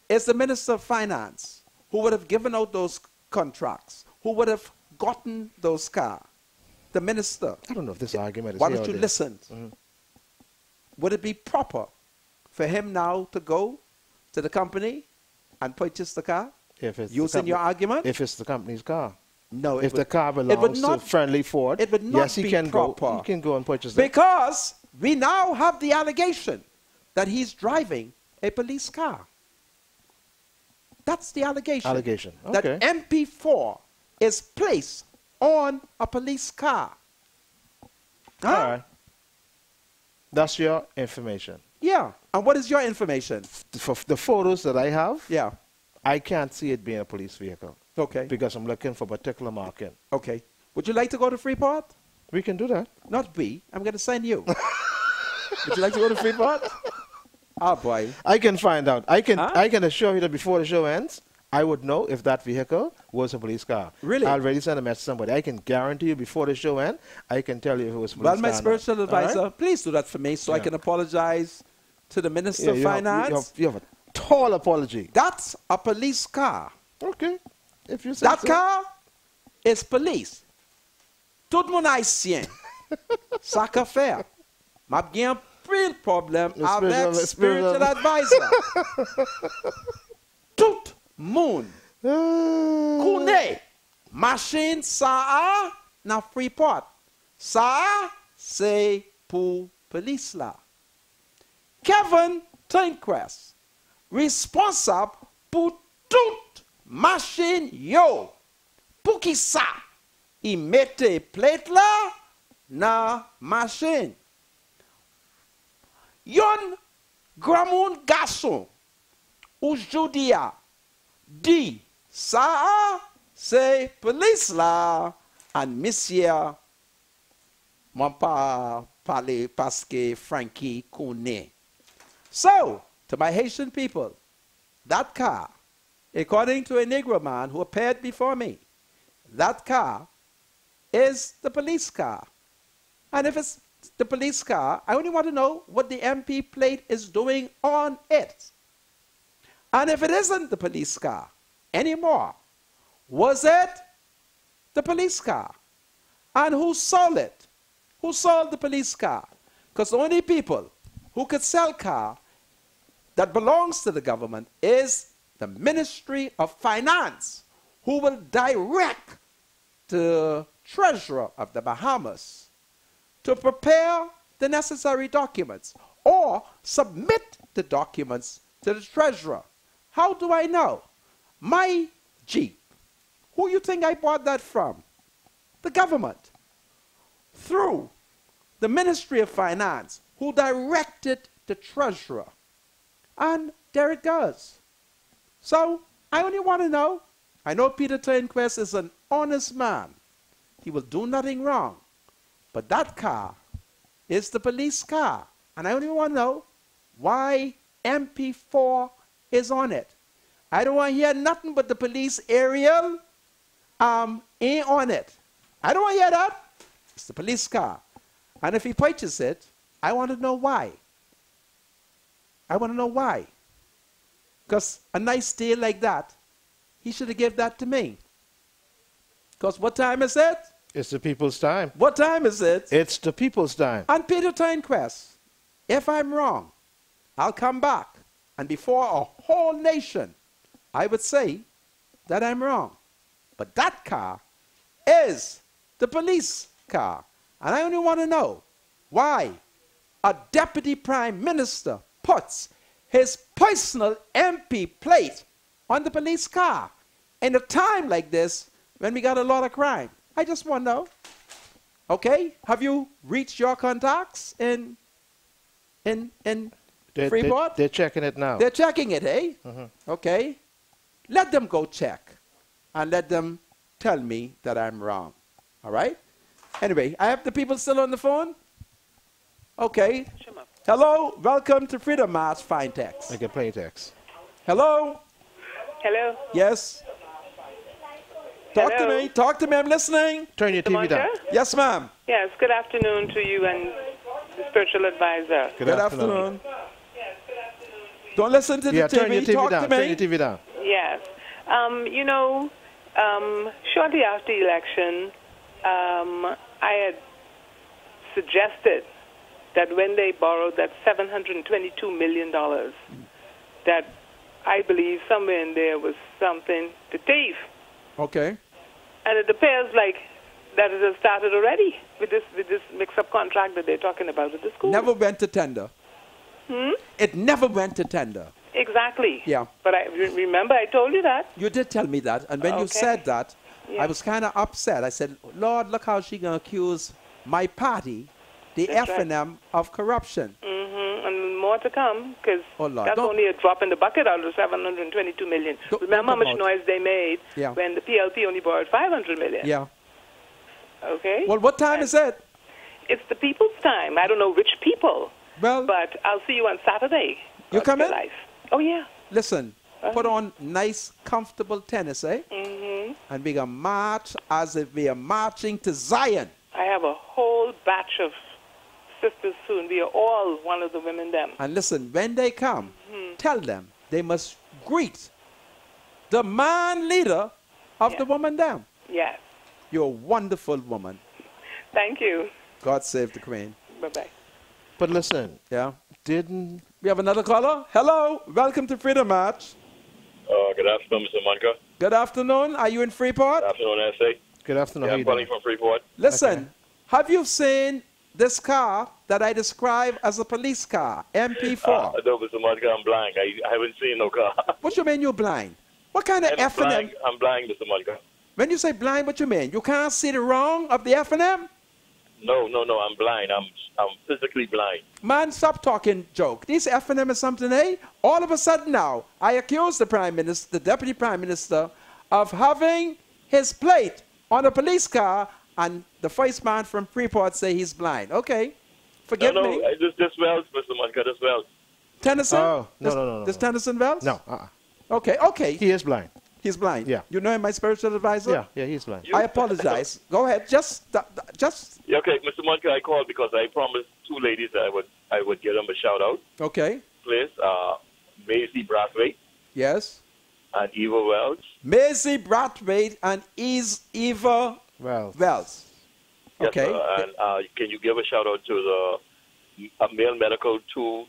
is the Minister of Finance who would have given out those contracts, who would have gotten those cars. The minister. I don't know if this argument is Why here don't or you there. listen? Would it be proper for him now to go to the company and purchase the car? If it's the Using your company- argument? If it's the company's car. No. If the car it would belongs not, to Friendly Ford, it would not yes, he be can proper. go. He can go and purchase it. Because we now have the allegation that he's driving a police car. That's the allegation. Allegation. Okay. That MP4 is placed on a police car. Huh? All right. That's your information. Yeah. And what is your information? For the photos that I have, Yeah. I can't see it being a police vehicle Okay. because I'm looking for particular marking. Okay. Would you like to go to Freeport? We can do that. Not we. I'm going to send you. Would you like to go to Freeport? Oh, boy. I can find out. I can Huh? assure you that before the show ends, I would know if that vehicle was a police car. Really? I already sent a message to somebody. I can guarantee you before the show ends, I can tell you if it was a police Well, car. my or not. spiritual All right? advisor, please do that for me so I Yeah. can apologize to the Minister Yeah, of you have- Finance. you have a tall apology. That's a police car. Okay. If you say That so. car is police. Tout moun haïtien. Ça ka fè. M'a gen pile problème Le avec spiritual- spiritual advisor. Tout moun koune machine sa a na Freeport. Sa c'est pour police là. Kevin Tancred, responsable pour toute machine yo. Pour qui ça? Il mette plate là na machine. Yon gramoun garçon ou jodia dit ça c'est police là and monsieur moi pas parler parce que Frankie connaît. So, to my Haitian people, that car, according to a Negro man who appeared before me, that car is the police car. And if it's the police car, I only want to know what the MP plate is doing on it. And if it isn't the police car anymore, was it the police car? And who sold it? Who sold the police car? Because the only people who could sell car that belongs to the government is the Ministry of Finance, who will direct the treasurer of the Bahamas to prepare the necessary documents or submit the documents to the treasurer. How do I know? My Jeep. Who you think I bought that from? The government. Through the Ministry of Finance, who directed the treasurer. And there it goes. So I only want to know, I know Peter Turnquest is an honest man. He will do nothing wrong. But that car is the police car. And I only want to know why MP4 is on it. I don't want to hear nothing but the police aerial ain't on it. I don't want to hear that. It's the police car. And if he purchases it, I want to know why. I want to know why. Because a nice deal like that, he should have given that to me. Because what time is it? It's the people's time. What time is it? It's the people's time. And Peter Turnquest, if I'm wrong, I'll come back. And before a whole nation, I would say that I'm wrong. But that car is the police car. And I only want to know why a deputy prime minister puts his personal MP plate on the police car in a time like this when we got a lot of crime. I just want to know. Okay, have you reached your contacts in Freeport? They're checking it now. They're checking it, eh? Okay. Let them go check and let them tell me that I'm wrong. All right? Anyway, I have the people still on the phone? Okay. Hello, welcome to Freedom March Fine Text. I can play text. Hello? Hello? Yes? Talk Hello? to me. Talk to me. I'm listening. Turn your TV down. Yes, ma'am. Yes, good afternoon to you and the spiritual advisor. Good afternoon. Don't listen to the TV. Turn your TV Talk down. to me. Turn your TV down. Yes. Shortly after the election, I had suggested that when they borrowed that $722 million, that I believe somewhere in there was something to thief. Okay. And it appears like that it has started already with this mix-up contract that they're talking about at the school. Never went to tender. It never went to tender. Exactly. Yeah. But I remember I told you that. You did tell me that. And when you said that, Yeah. I was kind of upset. I said, Lord, look how she going to accuse my party, the That's right. F&M, of corruption. And more to come, because Oh, Lord. that's Don't- only a drop in the bucket out of the $722 million. Don't- Remember how don't much about- noise they made Yeah. when the PLP only borrowed $500 million. Yeah. Okay? Well, what time is it? It's the people's time. I don't know which people, Well, but I'll see you on Saturday. You God coming? for life. Oh, yeah. listen, put on nice, comfortable tennis, eh? And we going to march as if we are marching to Zion. I have a whole batch of sisters soon. We are all one of the women them. And listen, when they come, tell them they must greet the man leader of the woman them. Yes. You're a wonderful woman. Thank you. God save the Queen. Bye-bye. But listen, Yeah. didn't We have another caller. Hello. Welcome to Freedom March. Good afternoon, Mr. Monica. Good afternoon. Are you in Freeport? Good afternoon, SA. good afternoon. Yeah, how I'm you calling doing? from Freeport. Listen, have you seen this car that I describe as a police car, MP4? No, Mr. Monica, I'm blind. I haven't seen no car. What you mean you're blind? What kind of F&M? I'm blind, Mr. Monica. When you say blind, what you mean? You can't see the wrong of the F&M? No, I'm blind. I'm physically blind. Man, stop talking joke. These F&M is something, eh? All of a sudden now, I accuse the Prime Minister, the Deputy Prime Minister, of having his plate on a police car, and the first man from Freeport say he's blind. Okay, forgive me. This Wells, Mr. Monica, this Wells. Tennyson? Oh, no. This Tennyson Wells? No, Okay. he is blind. He's blind. Yeah. You know him, my spiritual advisor? Yeah, he's blind. I apologize. Go ahead. Just. Yeah, okay, Mr. Monica, I called because I promised two ladies that I would give them a shout out. Okay. Please, Maisie Brathwaite Yes. and Eva Wells. Maisie Brathwaite and Eva Well, Wells. Yes, Okay. and can you give a shout out to the male medical 2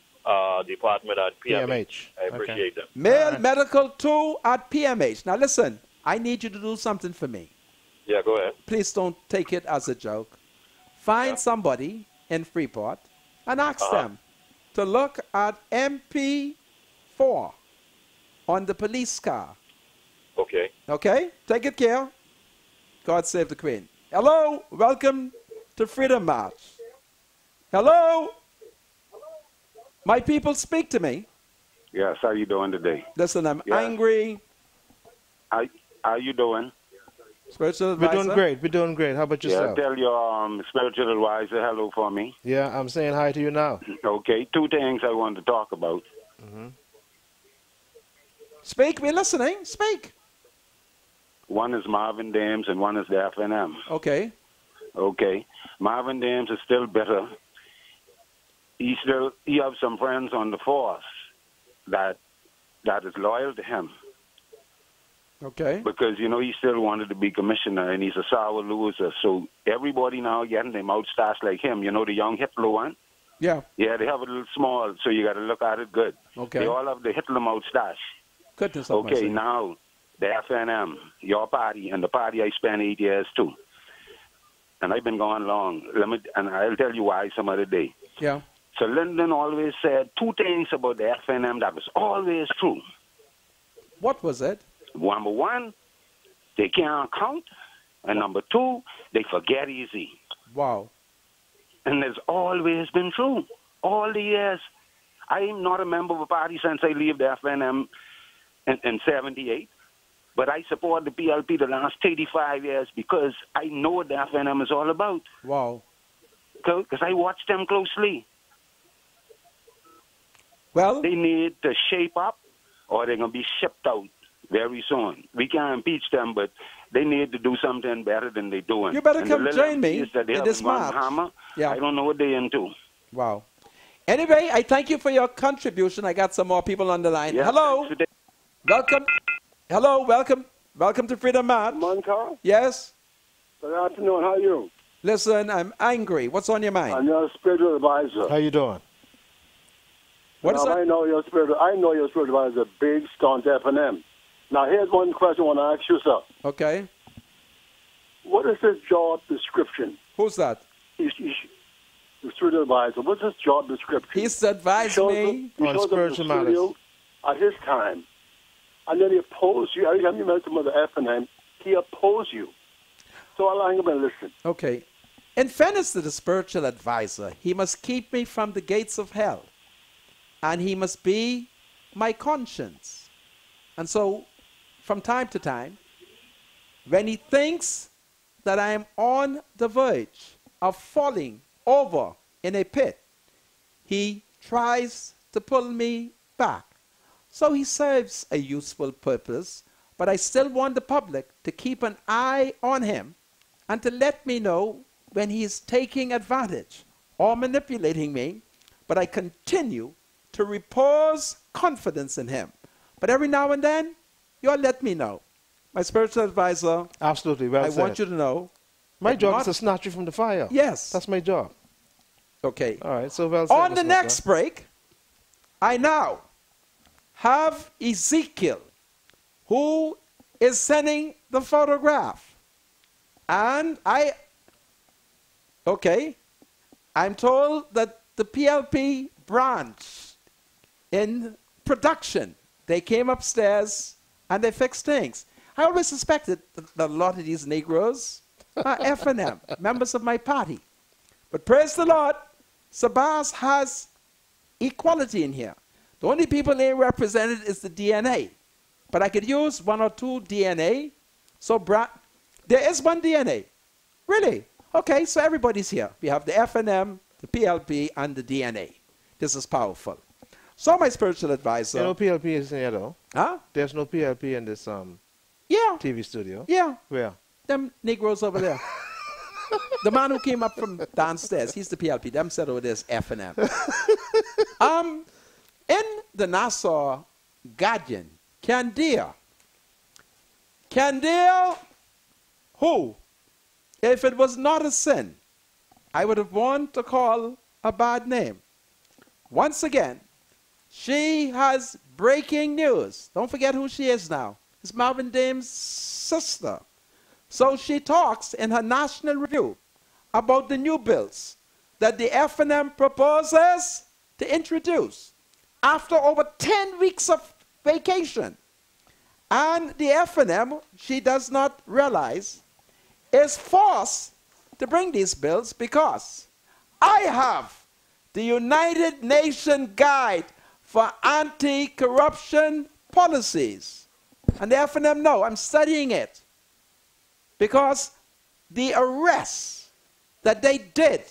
department at PMH? PMH. I appreciate them. Male Medical 2 at PMH. Now listen, I need you to do something for me. Yeah, go ahead. Please don't take it as a joke. find somebody in Freeport and ask them to look at MP4 on the police car. Okay. Okay? Take good care. God save the Queen. Hello. Welcome to Freedom March. Hello. My people, speak to me. Yes, how you doing today? Listen, I'm Yeah. angry. How you doing? Spiritual We're advisor. doing great. We're doing great. How about Yeah, yourself? tell your spiritual advisor hello for me. Yeah, I'm saying hi to you now. Okay, two things I wanted to talk about. Speak. We're listening. Speak. One is Marvin Dames and one is the FNM. Okay. Okay, Marvin Dames is still bitter. He have some friends on the force that is loyal to him Okay. because he still wanted to be commissioner and he's a sour loser. So everybody now getting them outstaffed like him. The young Hitler one. Yeah. Yeah, they have a little small, so you got to look at it good. Okay. They all have the Hitler moustache. Goodness of Okay, mercy. now the FNM, your party, and the party I spent 8 years too. And I've been going long. And I'll tell you why some other day. Yeah. So Lyndon always said two things about the FNM that was always true. What was it? Number one, they can't count. And number two, they forget easy. Wow. And it's always been true. All the years. I'm not a member of a party since I left the FNM in 78. But I support the PLP the last 35 years because I know what the FNM is all about. Wow. Because I watch them closely. Well, They need to shape up or they're going to be shipped out very soon. We can't impeach them, but they need to do something better than they're doing. You better And come the little join me MPs that they in have this One march. Hammer, Yeah. I don't know what they're into. wow. Anyway, I thank you for your contribution. I got some more people on the line. Yeah, Hello. thanks for that. Welcome. Hello. Welcome. Welcome to Freedom March. Moncur, Yes. good afternoon. How are you? Listen, I'm angry. What's on your mind? I'm your spiritual advisor. How you doing? What is now, that? I know your spiritual advisor, big staunch FNM. Now, here's one question I want to ask you, sir. Okay. What is his job description? Who's that? The spiritual advisor. What's his job description? He's advised shows me. up, he on shows up in the spiritual matters. studio at his time, and then he opposes you. Every time you met him with the FNM, he opposes you. So I'm going to listen. Okay. In fairness to the spiritual advisor, he must keep me from the gates of hell. And he must be my conscience. And so, from time to time, when he thinks that I am on the verge of falling over in a pit, he tries to pull me back. So he serves a useful purpose, but I still want the public to keep an eye on him and to let me know when he is taking advantage or manipulating me, but I continue to repose confidence in him. But every now and then, you'll let me know. My spiritual advisor, Absolutely. Well I said. want you to know. My that job not- is to snatch you from the fire. Yes. That's my job. Okay. All right. So well said. On the Mr. next break, I now have Ezekiel, who is sending the photograph. And I'm told that the PLP branch in production, they came upstairs and they fixed things. I always suspected that a lot of these Negroes are FNM, members of my party. But praise the Lord, Sabas has equality in here. The only people they represented is the DNA. But I could use one or two DNA. So there is one DNA. Really? Okay, so everybody's here. We have the FNM, the PLP, and the DNA. This is powerful. So my spiritual advisor. No PLP is in here though. Huh? There's no PLP in this Yeah. TV studio. Yeah. Where? Them Negroes over there. The man who came up from downstairs, he's the PLP. Them said over there's FNM. In the Nassau Guardian, Candia, who, if it was not a sin, I would have wanted to call a bad name. Once again, she has breaking news. Don't forget who she is now. It's Marvin Dame's sister. So she talks in her National Review about the new bills that the F&M proposes to introduce after over 10 weeks of vacation. And the F&M, she does not realize, is forced to bring these bills because I have the United Nations Guide for Anti-Corruption Policies. And the F&M know, I'm studying it. Because the arrests that they did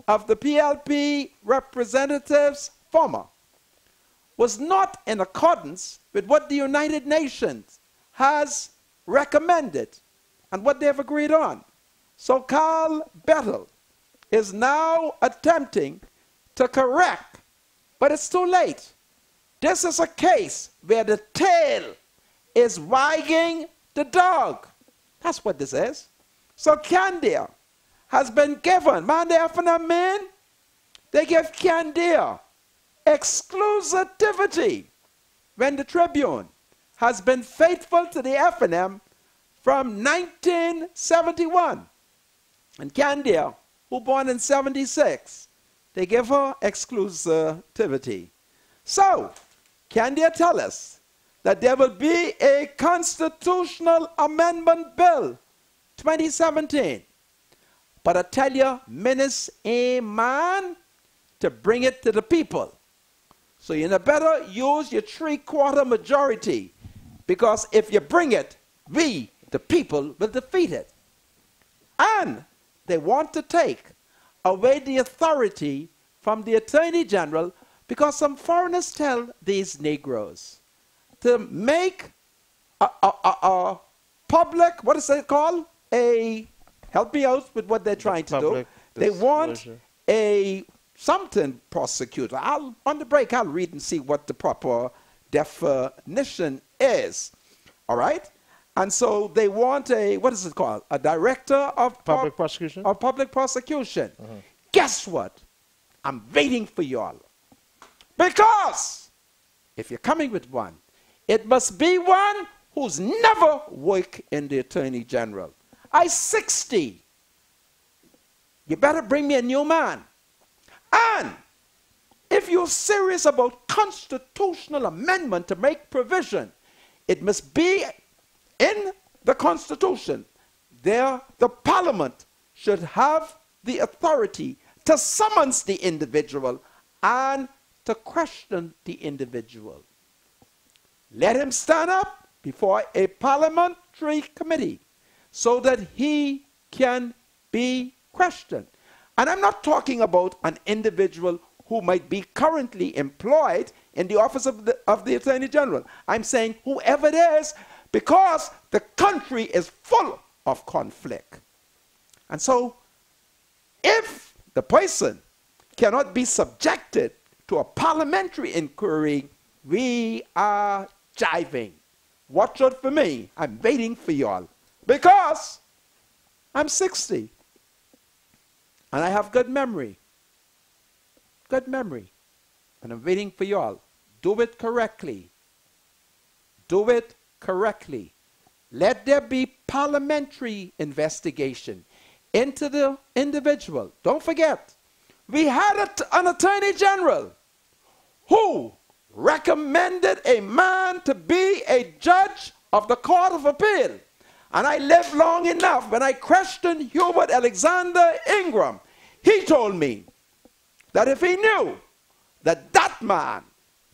of the PLP representatives, former, was not in accordance with what the United Nations has recommended and what they have agreed on. So Carl Bettel is now attempting to correct, but it's too late. This is a case where the tail is wagging the dog. That's what this is. So Candia has been given, man, the F&M men, they give Candia exclusivity when the Tribune has been faithful to the F&M from 1971. And Candia, who born in 76, they give her exclusivity. So, Candia tell us that there will be a constitutional amendment bill 2017. But I tell you, ministers ain't man to bring it to the people. So you better use your 3/4 majority, because if you bring it, we, the people, will defeat it. And they want to take away the authority from the Attorney General, because some foreigners tell these Negroes to make a public, what is it called? Help me out with what they're trying to do. They want a something prosecutor. On the break, I'll read and see what the proper definition is. All right? And so they want a, what is it called? A director of public prosecution? Of public prosecution. Guess what? I'm waiting for y'all. Because if you're coming with one, it must be one who's never worked in the Attorney General. I'm 60. You better bring me a new man. And if you're serious about constitutional amendment to make provision, it must be in the Constitution. There, the Parliament should have the authority to summons the individual and to question the individual. Let him stand up before a parliamentary committee so that he can be questioned. And I'm not talking about an individual who might be currently employed in the office of the Attorney General. I'm saying whoever it is, because the country is full of conflict. And so, if the person cannot be subjected to a parliamentary inquiry, we are jiving. Watch out for me. I'm waiting for y'all. Because I'm 60. And I have good memory. Good memory. And I'm waiting for y'all. Do it correctly. Do it correctly. Let there be parliamentary investigation into the individual. Don't forget, we had an Attorney General who recommended a man to be a judge of the Court of Appeal. And I lived long enough when I questioned Hubert Alexander Ingram. He told me that if he knew that that man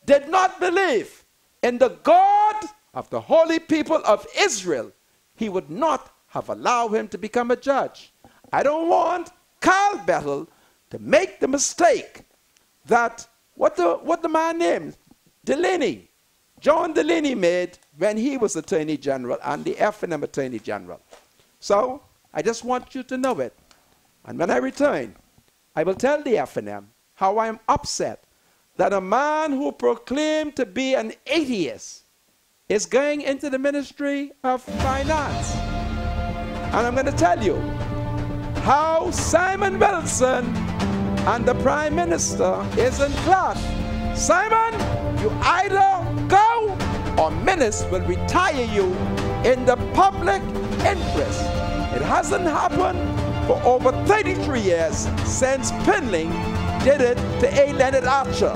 did not believe in the God of the holy people of Israel, he would not have allowed him to become a judge. I don't want Carl Bettel to make the mistake that what the man named Delaney, John Delaney, made when he was Attorney General and the F&M Attorney General. So I just want you to know it. And when I return, I will tell the F&M how I am upset that a man who proclaimed to be an atheist is going into the Ministry of Finance. And I'm going to tell you how Simon Wilson and the Prime Minister is in clash. Simon, you either go or ministers will retire you in the public interest. It hasn't happened for over 33 years since Pinling did it to A. Leonard Archer.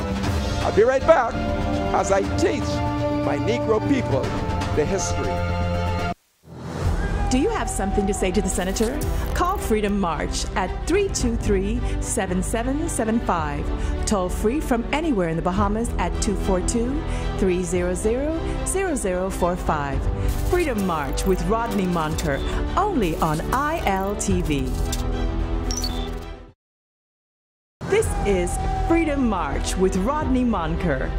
I'll be right back as I teach my Negro people the history. Do you have something to say to the senator? Call Freedom March at 323-7775. Toll free from anywhere in the Bahamas at 242-300-0045. Freedom March with Rodney Monker, only on ILTV. This is Freedom March with Rodney Monker.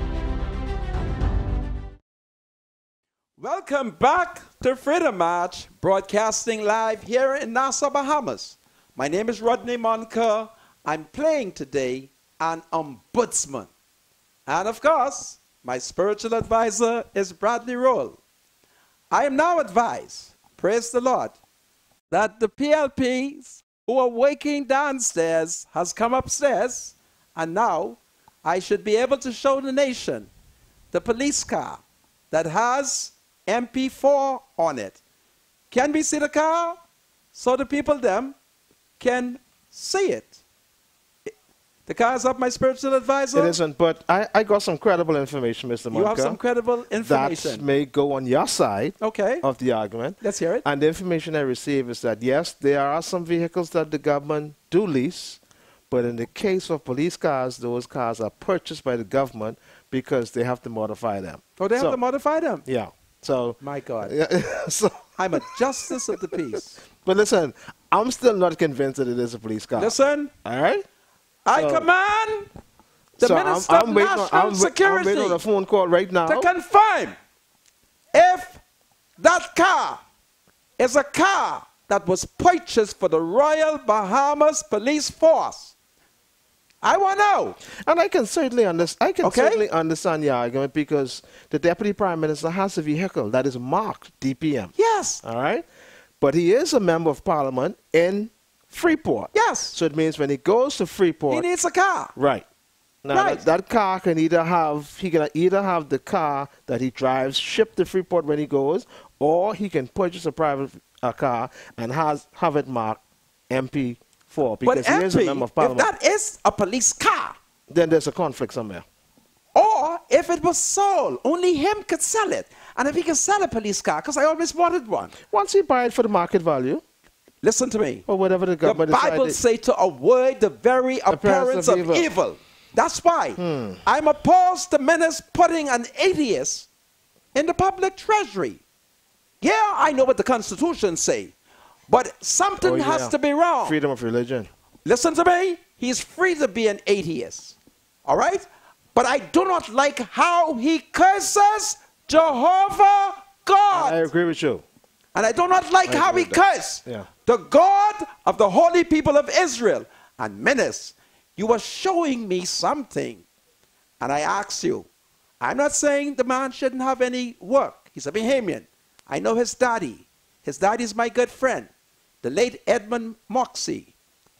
Welcome back to Freedom March, broadcasting live here in Nassau, Bahamas. My name is Rodney Monker. I'm playing today an ombudsman. And of course, my spiritual advisor is Bradley Roll. I am now advised, praise the Lord, that the PLPs who are waking downstairs has come upstairs, and now I should be able to show the nation the police car that has MP4 on it. Can we see the car? So the people them can see it. The car is up, my spiritual advisor? It isn't, but I got some credible information, Mr. Monker. You have some credible information. That may go on your side of the argument. Let's hear it. And the information I receive is that, yes, there are some vehicles that the government do lease, but in the case of police cars, those cars are purchased by the government because they have to modify them. Oh, they have to modify them? Yeah. So, my God. So I'm a justice of the peace. But listen, I'm still not convinced that it is a police car. Listen. All right? I command the Minister of National Security I'm waiting on a phone call right now to confirm if that car is a car that was purchased for the Royal Bahamas Police Force. I want to know. And I can certainly understand your argument because the Deputy Prime Minister has a vehicle that is marked DPM. Yes. All right? But he is a member of Parliament in Freeport. Yes. So it means when he goes to Freeport, he needs a car. Right. Now that car can either have the car that he drives shipped to Freeport when he goes, or he can purchase a private car and have it marked MP4 because he is a member of Parliament. If that is a police car, then there's a conflict somewhere. Or if it was sold, only him could sell it. And if he can sell a police car, because I always wanted one. Once he buy it for the market value. Listen to me. Or whatever the government The Bible say to avoid the very appearance of evil. That's why I'm opposed to ministers putting an atheist in the public treasury. Yeah, I know what the Constitution say, but something has to be wrong. Freedom of religion. Listen to me. He's free to be an atheist. All right? But I do not like how he curses Jehovah God. I agree with you. And I do not like how he cursed the God of the holy people of Israel. And ministers, you were showing me something. And I asked you, I'm not saying the man shouldn't have any work. He's a Bahamian. I know his daddy. His daddy is my good friend, the late Edmund Moxie,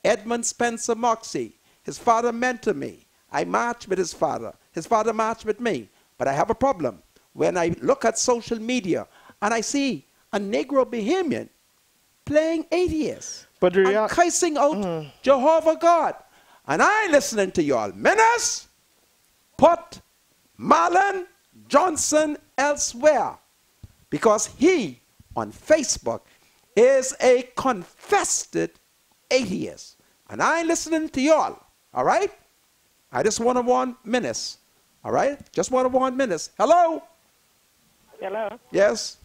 Edmund Spencer Moxie. His father mentored me. I marched with his father. His father marched with me. But I have a problem. When I look at social media and I see a Negro Bahamian playing atheist and cursing out Jehovah God. And I listening to y'all. Ministers, put Marlon Johnson elsewhere. Because he, on Facebook, is a confessed atheist. And I ain't listening to y'all. All right? I just want to warn ministers. All right? Just want to warn ministers. Hello? Hello? Yes?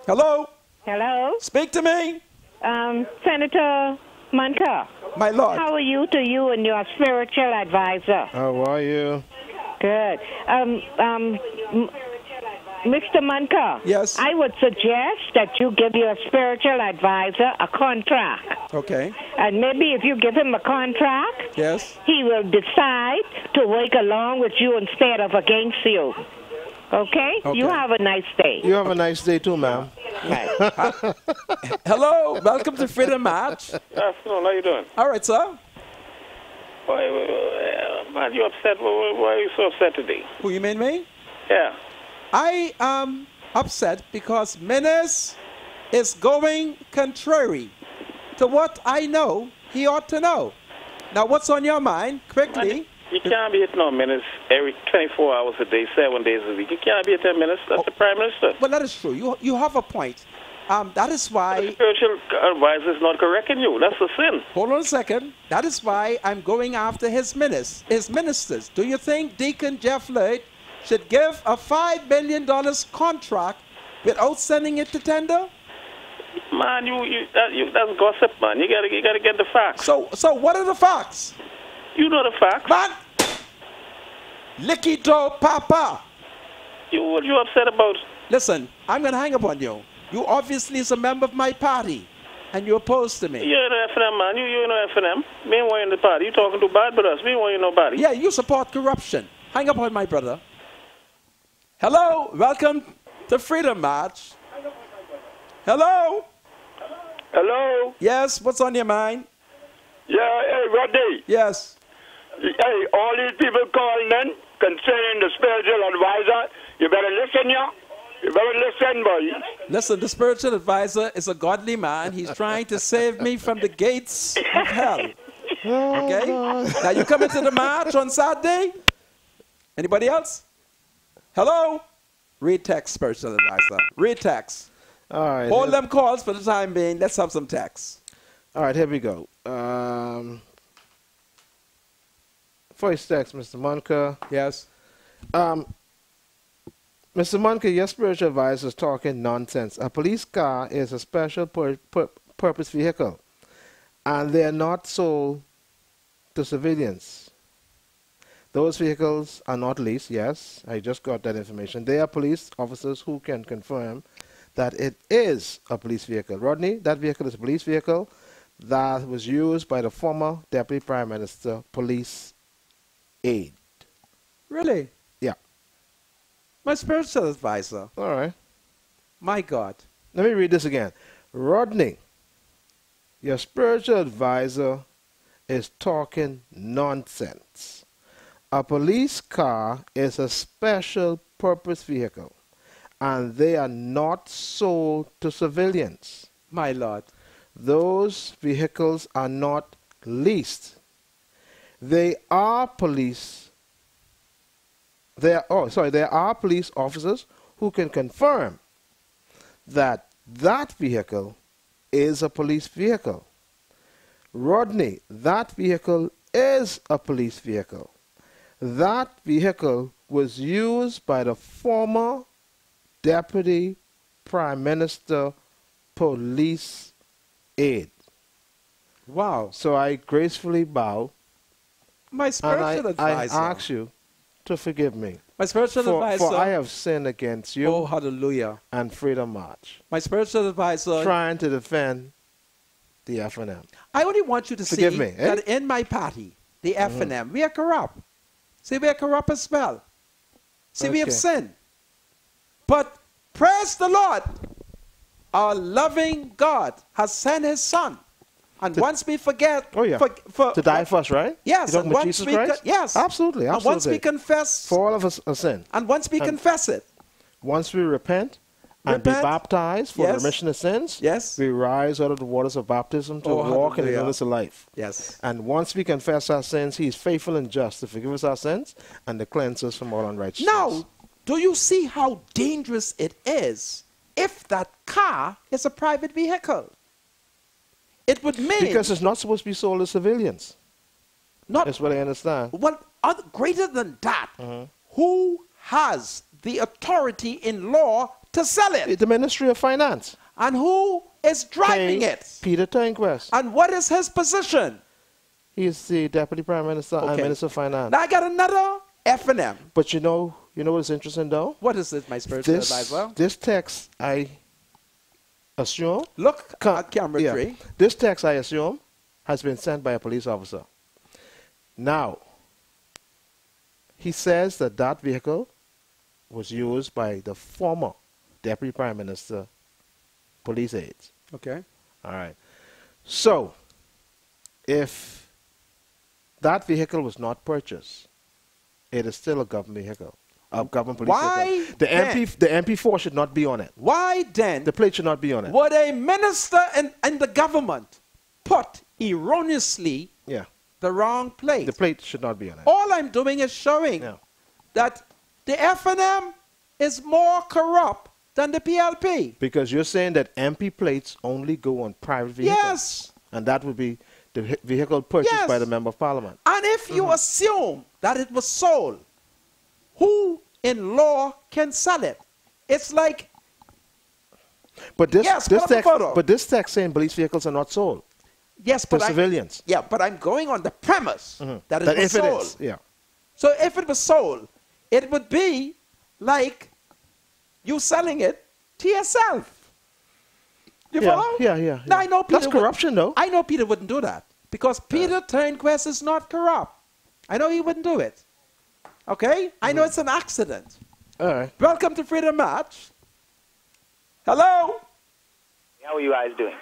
Hello? Hello? Speak to me. Senator Monker. My Lord. How are you to you and your spiritual advisor? How are you? Good. Mr. Monker. Yes? I would suggest that you give your spiritual advisor a contract. Okay. And maybe if you give him a contract, yes, he will decide to work along with you instead of against you. Okay? You have a nice day. You have a nice day too, ma'am. Hello, welcome to Freedom March. Afternoon, how you doing? All right, sir. Why are you upset? Why are you so upset today? Who, you mean me? Yeah. I am upset because Menace is going contrary to what I know he ought to know. Now, what's on your mind? Quickly. You can't be at no minutes every 24 hours a day, 7 days a week. You can't be at 10 minutes. That's the Prime Minister. Well, that is true. You have a point. That is why... The spiritual advisor is not correcting you. That's a sin. Hold on a second. That is why I'm going after his ministers. Do you think Deacon Jeff Lloyd should give a $5 million contract without sending it to tender? Man, that's gossip, man. You gotta get the facts. So what are the facts? You know the facts. Man, licky dough, papa. What you upset about? Listen, I'm gonna hang up on you. You obviously is a member of my party, and you're opposed to me. You're no FNM, man. You know FNM. Me ain't want you in the party. You talking too bad about us. Me ain't want you in nobody. Yeah, you support corruption. Hang up on my brother. Hello, welcome to Freedom March. Hello? Hello? Yes, what's on your mind? Yeah, hey, Rodney. Yes. Hey, all these people calling in concerning the spiritual advisor, you better listen, yeah? You better listen, boy. Listen, the spiritual advisor is a godly man. He's trying to save me from the gates of hell. Okay? Now, you coming to the march on Saturday? Anybody else? Hello? Read text, spiritual advisor. Read text. All right. Hold them calls for the time being. Let's have some text. All right, here we go. First text, Mr. Munker. Yes. Mr. Munker, your spiritual advisor is talking nonsense. A police car is a special purpose vehicle, and they are not sold to civilians. Those vehicles are not leased, yes. I just got that information. They are police officers who can confirm that it is a police vehicle. Rodney, that vehicle is a police vehicle that was used by the former Deputy Prime Minister police aide. Really? Yeah. My spiritual advisor. All right. My God. Let me read this again. Rodney, your spiritual advisor is talking nonsense. A police car is a special purpose vehicle, and they are not sold to civilians. My Lord. Those vehicles are not leased. They are police. There are police officers who can confirm that that vehicle is a police vehicle. Rodney, that vehicle is a police vehicle. That vehicle was used by the former Deputy Prime Minister police aide. Wow. So I gracefully bow. My spiritual advisor. I ask you to forgive me. My spiritual advisor. For I have sinned against you. Oh, hallelujah. And Freedom March. My spiritual advisor. Trying to defend the FNM. I only want you to forgive see me, that in my party, the FNM, we are corrupt. See, we are corrupt as well. See, we have sinned. But praise the Lord, our loving God has sent his son. And once we forget... Oh, yeah. To die for us, right? Yes. You're talking about Jesus Christ? Yes. Absolutely, absolutely. And once we confess... For all of us a sin. And once we confess it... Once we repent and be baptized for the remission of sins, yes, we rise out of the waters of baptism to walk in the newness of life. Yes. And once we confess our sins, he is faithful and just to forgive us our sins and to cleanse us from all unrighteousness. Now, do you see how dangerous it is if that car is a private vehicle? It would mean... Because it's not supposed to be sold to civilians. That's what I understand. Well, greater than that, who has the authority in law to sell it? The Ministry of Finance. And who is driving it? Peter Turnquest. And what is his position? He is the Deputy Prime Minister and Minister of Finance. Now I got another FNM. But you know what's interesting though? What is it, my spiritual advisor? This text, I assume... Look at camera 3. This text, I assume, has been sent by a police officer. Now, he says that that vehicle was used by the former Deputy Prime Minister police aides. Okay. All right. So, if that vehicle was not purchased, it is still a government vehicle. A government police vehicle. The MP4 should not be on it. Why then? The plate should not be on it. Would a minister in the government put erroneously the wrong plate. The plate should not be on it. All I'm doing is showing that the F&M is more corrupt than the PLP. Because you're saying that MP plates only go on private vehicles. Yes. And that would be the vehicle purchased by the Member of Parliament. And if you assume that it was sold, who in law can sell it? It's like... But this text saying police vehicles are not sold. Yes, to but civilians. Yeah, but I'm going on the premise that it was sold. It is, yeah. So if it was sold, it would be like you selling it to yourself. You follow? Yeah. Now, I know Peter That's corruption, though. I know Peter wouldn't do that because Peter Turnquest is not corrupt. I know he wouldn't do it. Okay? I know it's an accident. All right. Welcome to Freedom March. Hello? How are you guys doing?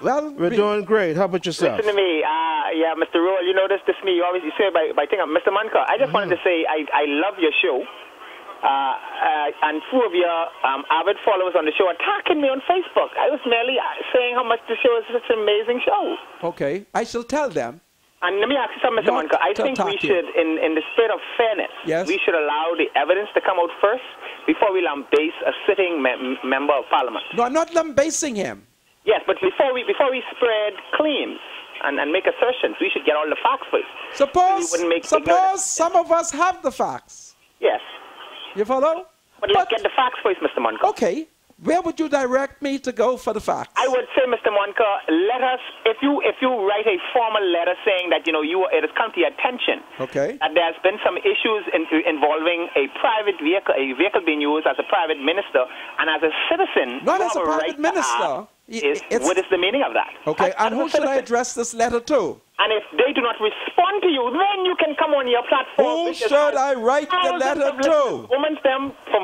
Well, we're doing great. How about yourself? Listen to me. Yeah, Mr. Roll, you know this me. You always say by thing. Mr. Manka, I just wanted to say I love your show. And two of your avid followers on the show attacking me on Facebook. I was merely saying how much the show is such an amazing show. Okay. I shall tell them. And let me ask you something, Mr. Manka. I think we should, in the spirit of fairness, we should allow the evidence to come out first before we lambaste a sitting member of Parliament. No, I'm not lambasting him. Yes, but before we spread claims and make assertions, we should get all the facts first. Suppose some of us have the facts. Yes. You follow? But let's get the facts first, Mr. Monka. Okay. Where would you direct me to go for the facts? I would say, Mr. Monka, let us, if you write a formal letter saying that, it has come to your attention that there's been some issues involving a private vehicle, a vehicle being used as a private minister, and as a citizen, not as a private minister. What is the meaning of that? Okay, and who should I address this letter to? And if they do not respond to you, then you can come on your platform. Who should I write the letter to? Women's them from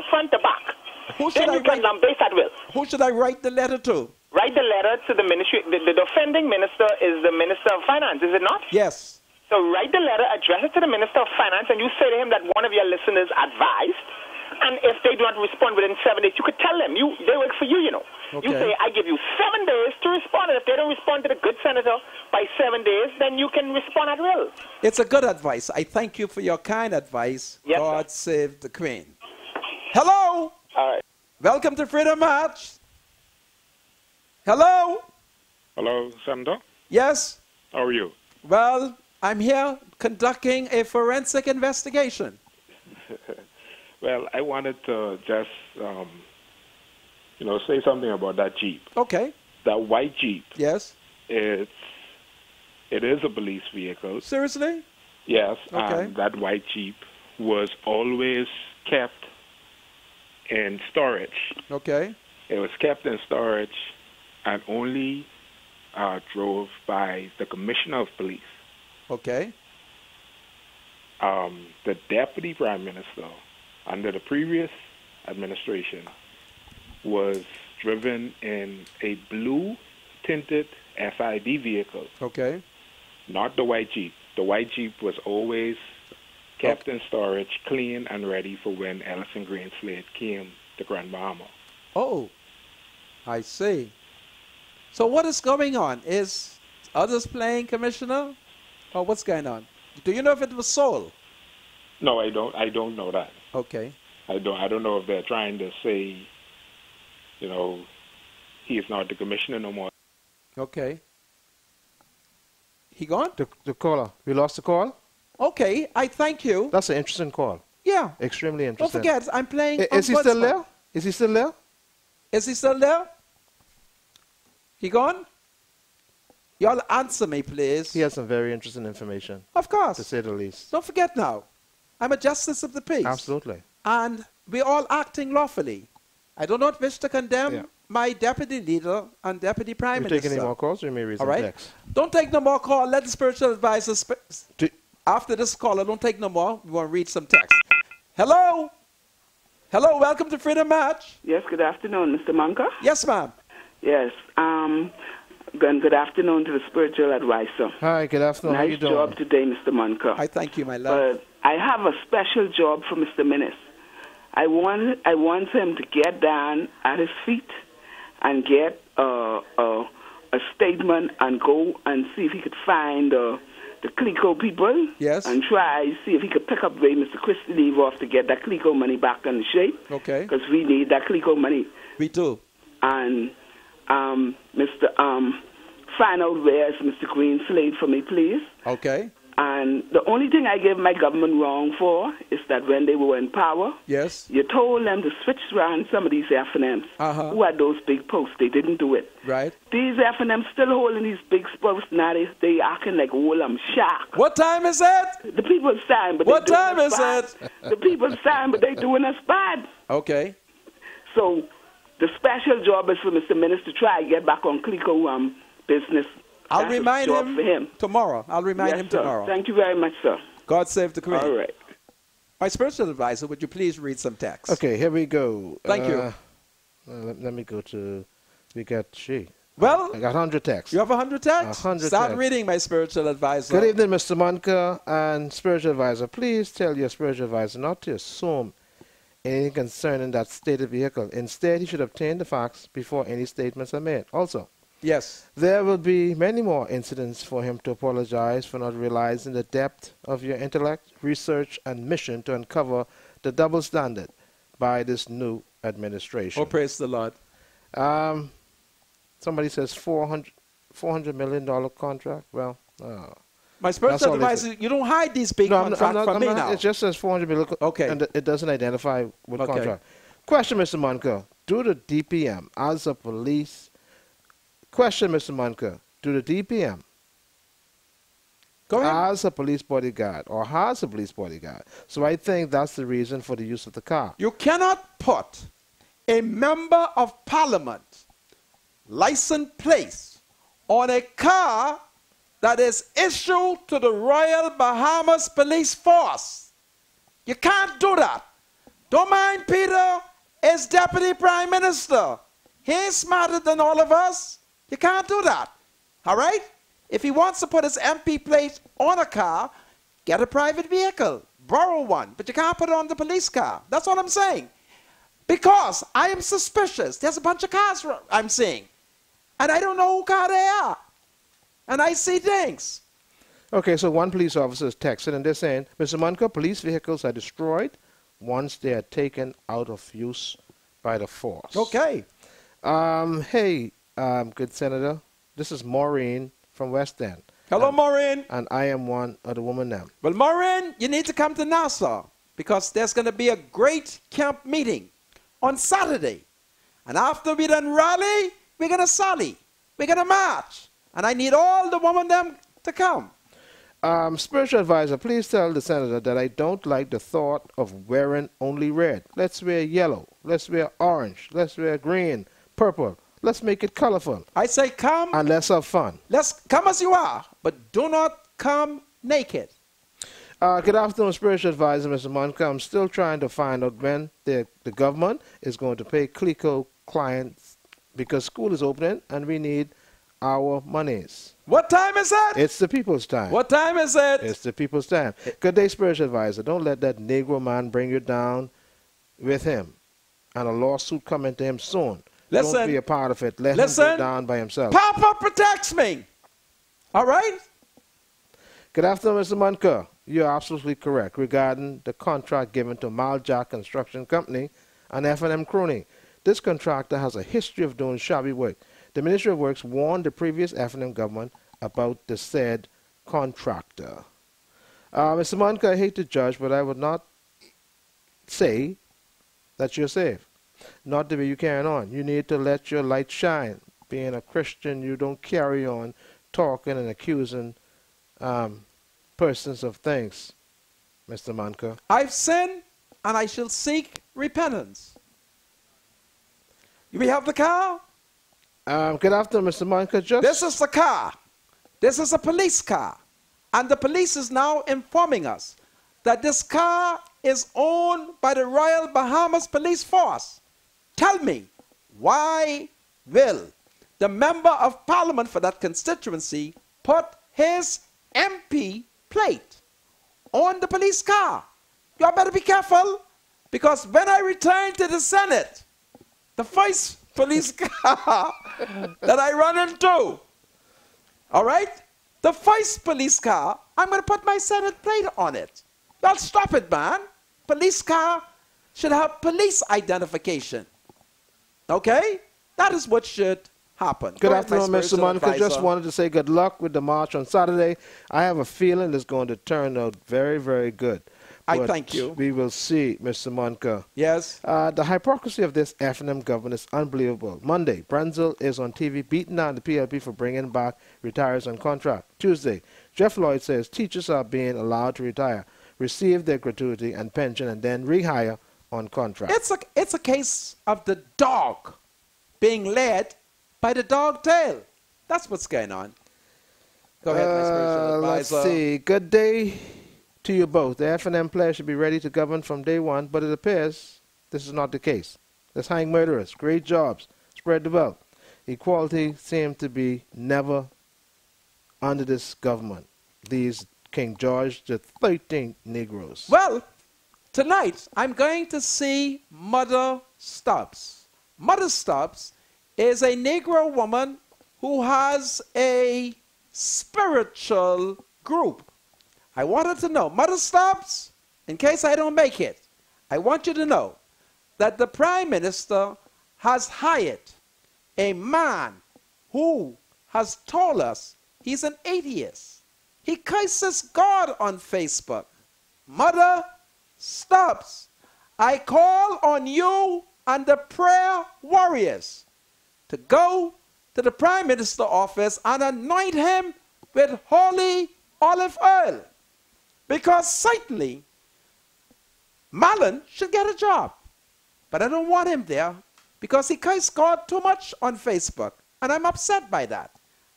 front to back. Who should Who should I write the letter to? Write the letter to the ministry. The offending minister is the Minister of Finance, is it not? Yes. So write the letter, address it to the Minister of Finance, and you say to him that one of your listeners advised. And if they do not respond within 7 days, you could tell them. They work for you, Okay. You say, I give you 7 days to respond. And if they don't respond to the good senator by 7 days, then you can respond at will. It's a good advice. I thank you for your kind advice. Yes, God save the Queen. Hello. All right. Welcome to Freedom March. Hello. Hello, Senator. Yes. How are you? Well, I'm here conducting a forensic investigation. Well, I wanted to just, say something about that Jeep. Okay. That white Jeep. Yes. It is a police vehicle. Seriously? Yes. Okay. And that white Jeep was always kept in storage. Okay. It was kept in storage and only drove by the Commissioner of Police. Okay. The Deputy Prime Minister under the previous administration was driven in a blue-tinted SID vehicle. Okay. Not the white Jeep. The white Jeep was always kept in storage, clean and ready for when Ellison Greenslade came to Grand Bahama. Oh, I see. So what is going on? Is others playing Commissioner? Or what's going on? Do you know if it was sold? No, I don't. I don't know that. Okay. I don't know if they're trying to say, he is not the commissioner no more. Okay. He gone? The caller. We lost the call? Okay, I thank you. That's an interesting call. Yeah. Extremely interesting. Don't forget, I'm playing. Is he still there? Is he still there? Is he still there? He gone? Y'all answer me, please. He has some very interesting information. Of course. To say the least. Don't forget now, I'm a justice of the peace. Absolutely. And we're all acting lawfully. I do not wish to condemn my deputy leader and deputy prime minister. Take any more calls, or you may read some text. Don't take no more calls. Let the spiritual advisor after this caller, don't take no more. We want to read some text. Hello? Hello, welcome to Freedom March. Yes, good afternoon, Mr. Manka. Yes, ma'am. Yes, good afternoon to the spiritual advisor. Hi, good afternoon. How you doing? Nice job today, Mr. Manka. I thank you, my love. But I have a special job for Mr. Minnis. I want him to get down at his feet and get a a statement and go and see if he could find the CLECO people. Yes. And try see if he could pick up where Mr. Christie leave off to get that CLECO money back in shape. Okay. Because we need that CLECO money. We do. And find out where's Mr. Green Slade for me, please. Okay. And the only thing I gave my government wrong for is that when they were in power, yes, you told them to switch around some of these FNMs who had those big posts. They didn't do it. Right. These FNMs still holding these big posts now. They acting like Wolam Shark. What time is it? The people's time. But what time is it? The people's time, but they doing us bad. Okay. So the special job is for Mr. Minister to try to get back on CLECO business. I'll remind him tomorrow. I'll remind him tomorrow. Thank you very much, sir. God save the Queen. All right. My spiritual advisor, would you please read some text? Okay, here we go. Thank you. Let me go to, we got Well, I got 100 texts. You have 100 texts? 100 Start texts. reading, my spiritual advisor. Good evening, Mr. Monka and spiritual advisor. Please tell your spiritual advisor not to assume anything concerning that stated vehicle. Instead, he should obtain the facts before any statements are made. Also, yes, there will be many more incidents for him to apologize for not realizing the depth of your intellect, research, and mission to uncover the double standard by this new administration. Oh, praise the Lord. Somebody says $400 million contract. Well, my spiritual advisor, you don't hide these big contracts from me now. It just says $400 million. Okay. And it doesn't identify what contract. Question, Mr. Monka. Do the DPM as a police... Question, Mr. Monka. Do the DPM as a police bodyguard or has a police bodyguard? So I think that's the reason for the use of the car. You cannot put a member of parliament license plate on a car that is issued to the Royal Bahamas Police Force. You can't do that. Don't mind Peter is Deputy Prime Minister. He's smarter than all of us. You can't do that. All right? If he wants to put his MP plate on a car, get a private vehicle. Borrow one. But you can't put it on the police car. That's what I'm saying. Because I am suspicious. There's a bunch of cars I'm seeing. And I don't know who car they are. And I see things. Okay, so one police officer is texting and they're saying, Mr. Monka, police vehicles are destroyed once they are taken out of use by the force. Okay. Hey, good Senator. This is Maureen from West End. Hello, Maureen. And I am one of the women now. Well, Maureen, you need to come to Nassau because there's going to be a great camp meeting on Saturday. And after we done rally, we're going to sally. We're going to march. And I need all the women them to come. Spiritual advisor, please tell the senator that I don't like the thought of wearing only red. Let's wear yellow. Let's wear orange. Let's wear green, purple. Let's make it colorful. I say come. And let's have fun. Let's come as you are, but do not come naked. Good afternoon, spiritual advisor, Mr. Monka. I'm still trying to find out when the government is going to pay CLECO clients because school is opening and we need our monies. What time is it? It's the people's time. What time is it? It's the people's time. Good day, spiritual advisor. Don't let that Negro man bring you down with him and a lawsuit coming to him soon. Listen. Don't be a part of it. Let him go down by himself. Papa protects me. All right? Good afternoon, Mr. Monka. You're absolutely correct regarding the contract given to Maljack Construction Company and F&M Crooning. This contractor has a history of doing shabby work. The Ministry of Works warned the previous F&M government about the said contractor. Mr. Monka, I hate to judge, but I would not say that you're safe. Not the way you carry on. You need to let your light shine. Being a Christian, you don't carry on talking and accusing persons of things, Mr. Monka. I've sinned, and I shall seek repentance. We have the car? Good afternoon, Mr. Monka. This is the car. This is a police car. And the police is now informing us that this car is owned by the Royal Bahamas Police Force. Tell me, why will the member of parliament for that constituency put his MP plate on the police car? You better be careful, because when I return to the Senate, the first police car that I run into. All right? The first police car, I'm going to put my Senate plate on it. Well, stop it, man. Police car should have police identification. Okay? That is what should happen. Good afternoon, Mr. Monica. Just wanted to say good luck with the march on Saturday. I have a feeling it's going to turn out very, very good. I thank you. We will see, Mr. Monica. Yes. The hypocrisy of this F&M government is unbelievable. Monday, Brunzel is on TV beating down the PLP for bringing back retirees on contract. Tuesday, Jeff Lloyd says teachers are being allowed to retire, receive their gratuity and pension, and then rehire on contract. It's a case of the dog being led by the dog tail. That's what's going on. Go ahead, my spiritual advisor. Let's see. Good day to you both. The F&M players should be ready to govern from day one, but it appears this is not the case. Let's hang murderers. Great jobs. Spread the wealth. Equality seems to be never under this government. These King George the 13th Negroes. Well, tonight I'm going to see Mother Stubbs. Mother Stubbs is a Negro woman who has a spiritual group. I wanted to know, Mother Stubbs, in case I don't make it, I want you to know that the Prime Minister has hired a man who has told us he's an atheist. He curses God on Facebook. Mother Stubbs, I call on you and the prayer warriors to go to the Prime Minister's office and anoint him with holy olive oil. Because certainly, Malin should get a job. But I don't want him there because he cursed God too much on Facebook. And I'm upset by that.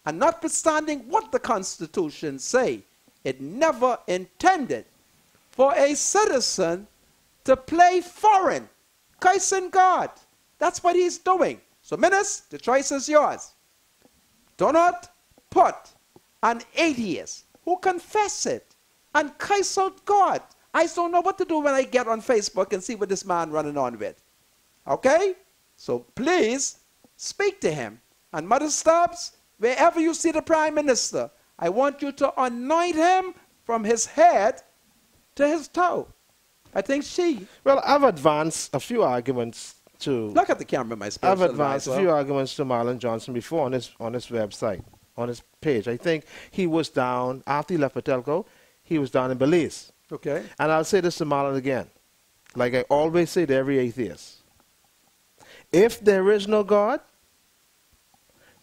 And notwithstanding what the Constitution say, it never intended for a citizen to play foreign, cursing God. That's what he's doing. So, Minister, the choice is yours. Do not put an atheist who confess it and curse out God. I don't know what to do when I get on Facebook and see what this man running on with. Okay? So please speak to him. And Mother Stubbs, wherever you see the Prime Minister, I want you to anoint him from his head to his toe. I think she... Well, I've advanced a few arguments to... Look at the camera, my spiritual I've advanced a few arguments to Marlon Johnson before on his website, on his page. I think he was down, after he left Patelco, he was down in Belize. Okay. And I'll say this to Marlon again, like I always say to every atheist. If there is no God,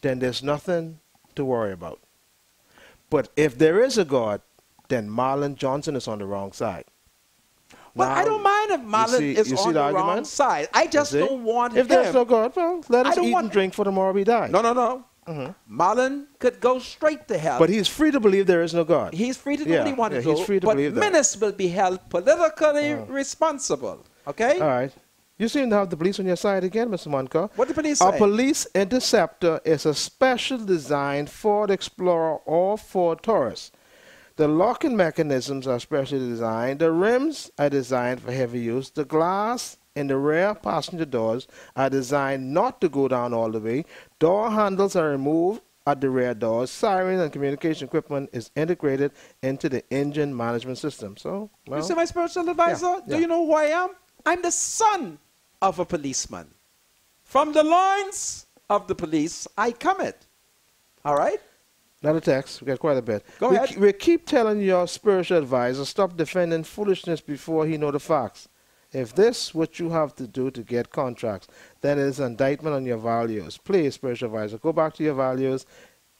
then there's nothing to worry about. But if there is a God, then Marlon Johnson is on the wrong side. Well, I don't mind if Marlon is on the wrong side. I just don't want him. If there's no God, well, let us eat and drink for tomorrow we die. No, no, no. Marlon could go straight to hell. But he's free to believe there is no God. He's free to do what he wants to do. He's free to but believe that. ministers will be held politically responsible. Okay? All right. You seem to have the police on your side again, Mr. Monica. What did the police say? A police interceptor is a special designed Ford Explorer or Ford Taurus. The locking mechanisms are specially designed. The rims are designed for heavy use. The glass in the rear passenger doors are designed not to go down all the way. Door handles are removed at the rear doors. Siren and communication equipment is integrated into the engine management system. So, well, you see my spiritual advisor? Do you know who I am? I'm the son of a policeman. From the lines of the police, I come it. All right? Another text. We got quite a bit. Go ahead. We keep telling your spiritual advisor, stop defending foolishness before he know the facts. If this what you have to do to get contracts, then it is an indictment on your values. Please, spiritual advisor, go back to your values.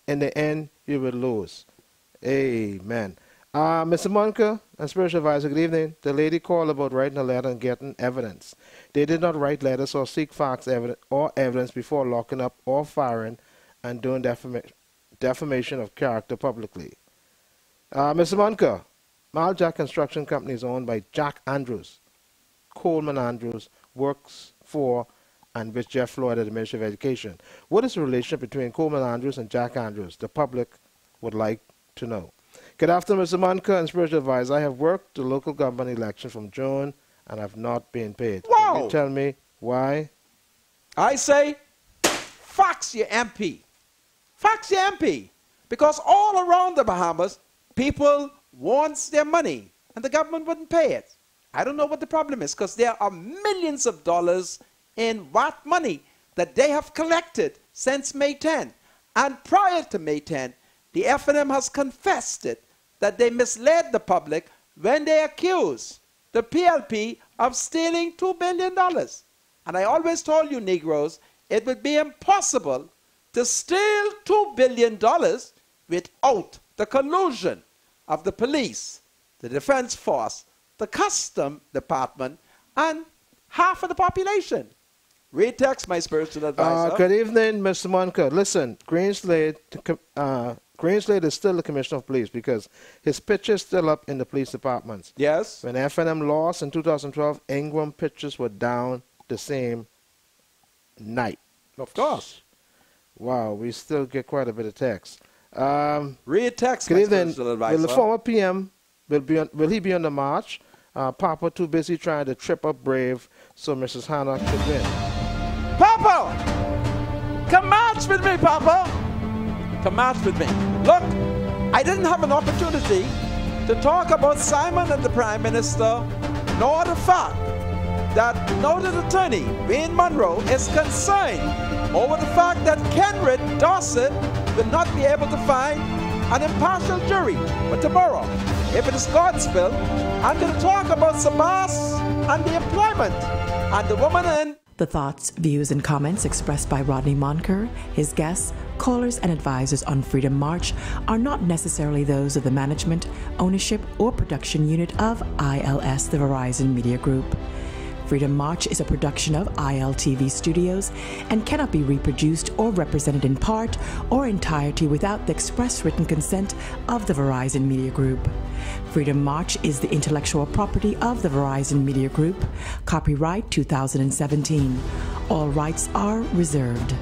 In the end, you will lose. Amen. Mr. Monica and spiritual advisor, good evening. The lady called about writing a letter and getting evidence. They did not write letters or seek facts or evidence before locking up or firing and doing defamation of character publicly. Mr. Monica, Maljack Construction Company is owned by Jack Andrews. Coleman Andrews works for and with Jeff Floyd at the Ministry of Education. What is the relationship between Coleman Andrews and Jack Andrews? The public would like to know. Good afternoon, Mr. Monica and spiritual advisor. I have worked the local government election from June and have not been paid. Wow. Can you tell me why? I say fax your MP. Fax your MP. Because all around the Bahamas, people want their money, and the government wouldn't pay it. I don't know what the problem is, because there are millions of dollars in VAT money that they have collected since May 10. And prior to May 10, the FNM has confessed it, that they misled the public when they accused the PLP of stealing $2 billion. And I always told you, Negroes, it would be impossible to steal $2 billion without the collusion of the police, the defense force, the custom department, and half of the population. Read text, my spiritual advisor. Good evening, Mr. Monica. Listen, Greenslade is still the commissioner of police because his picture's still up in the police departments. Yes. When FNM lost in 2012, Ingram pictures were down the same night. Of course. Wow, we still get quite a bit of text. Read text, good my evening. spiritual advisor. Will the former PM, will he be on the march? Papa too busy trying to trip up Brave so Mrs. Hannah could win. Papa! Come march with me, Papa! Come march with me. Look, I didn't have an opportunity to talk about Simon and the Prime Minister, nor the fact that noted attorney Wayne Monroe is concerned over the fact that Kenred Dorset will not be able to find an impartial jury. But tomorrow, if it is God's will, I'm going to talk about Sabas and the employment and the woman in. The thoughts, views, and comments expressed by Rodney Monker, his guests, callers, and advisors on Freedom March are not necessarily those of the management, ownership, or production unit of ILS, the Verizon Media Group. Freedom March is a production of ILTV Studios and cannot be reproduced or represented in part or entirety without the express written consent of the Verizon Media Group. Freedom March is the intellectual property of the Verizon Media Group. Copyright 2017. All rights are reserved.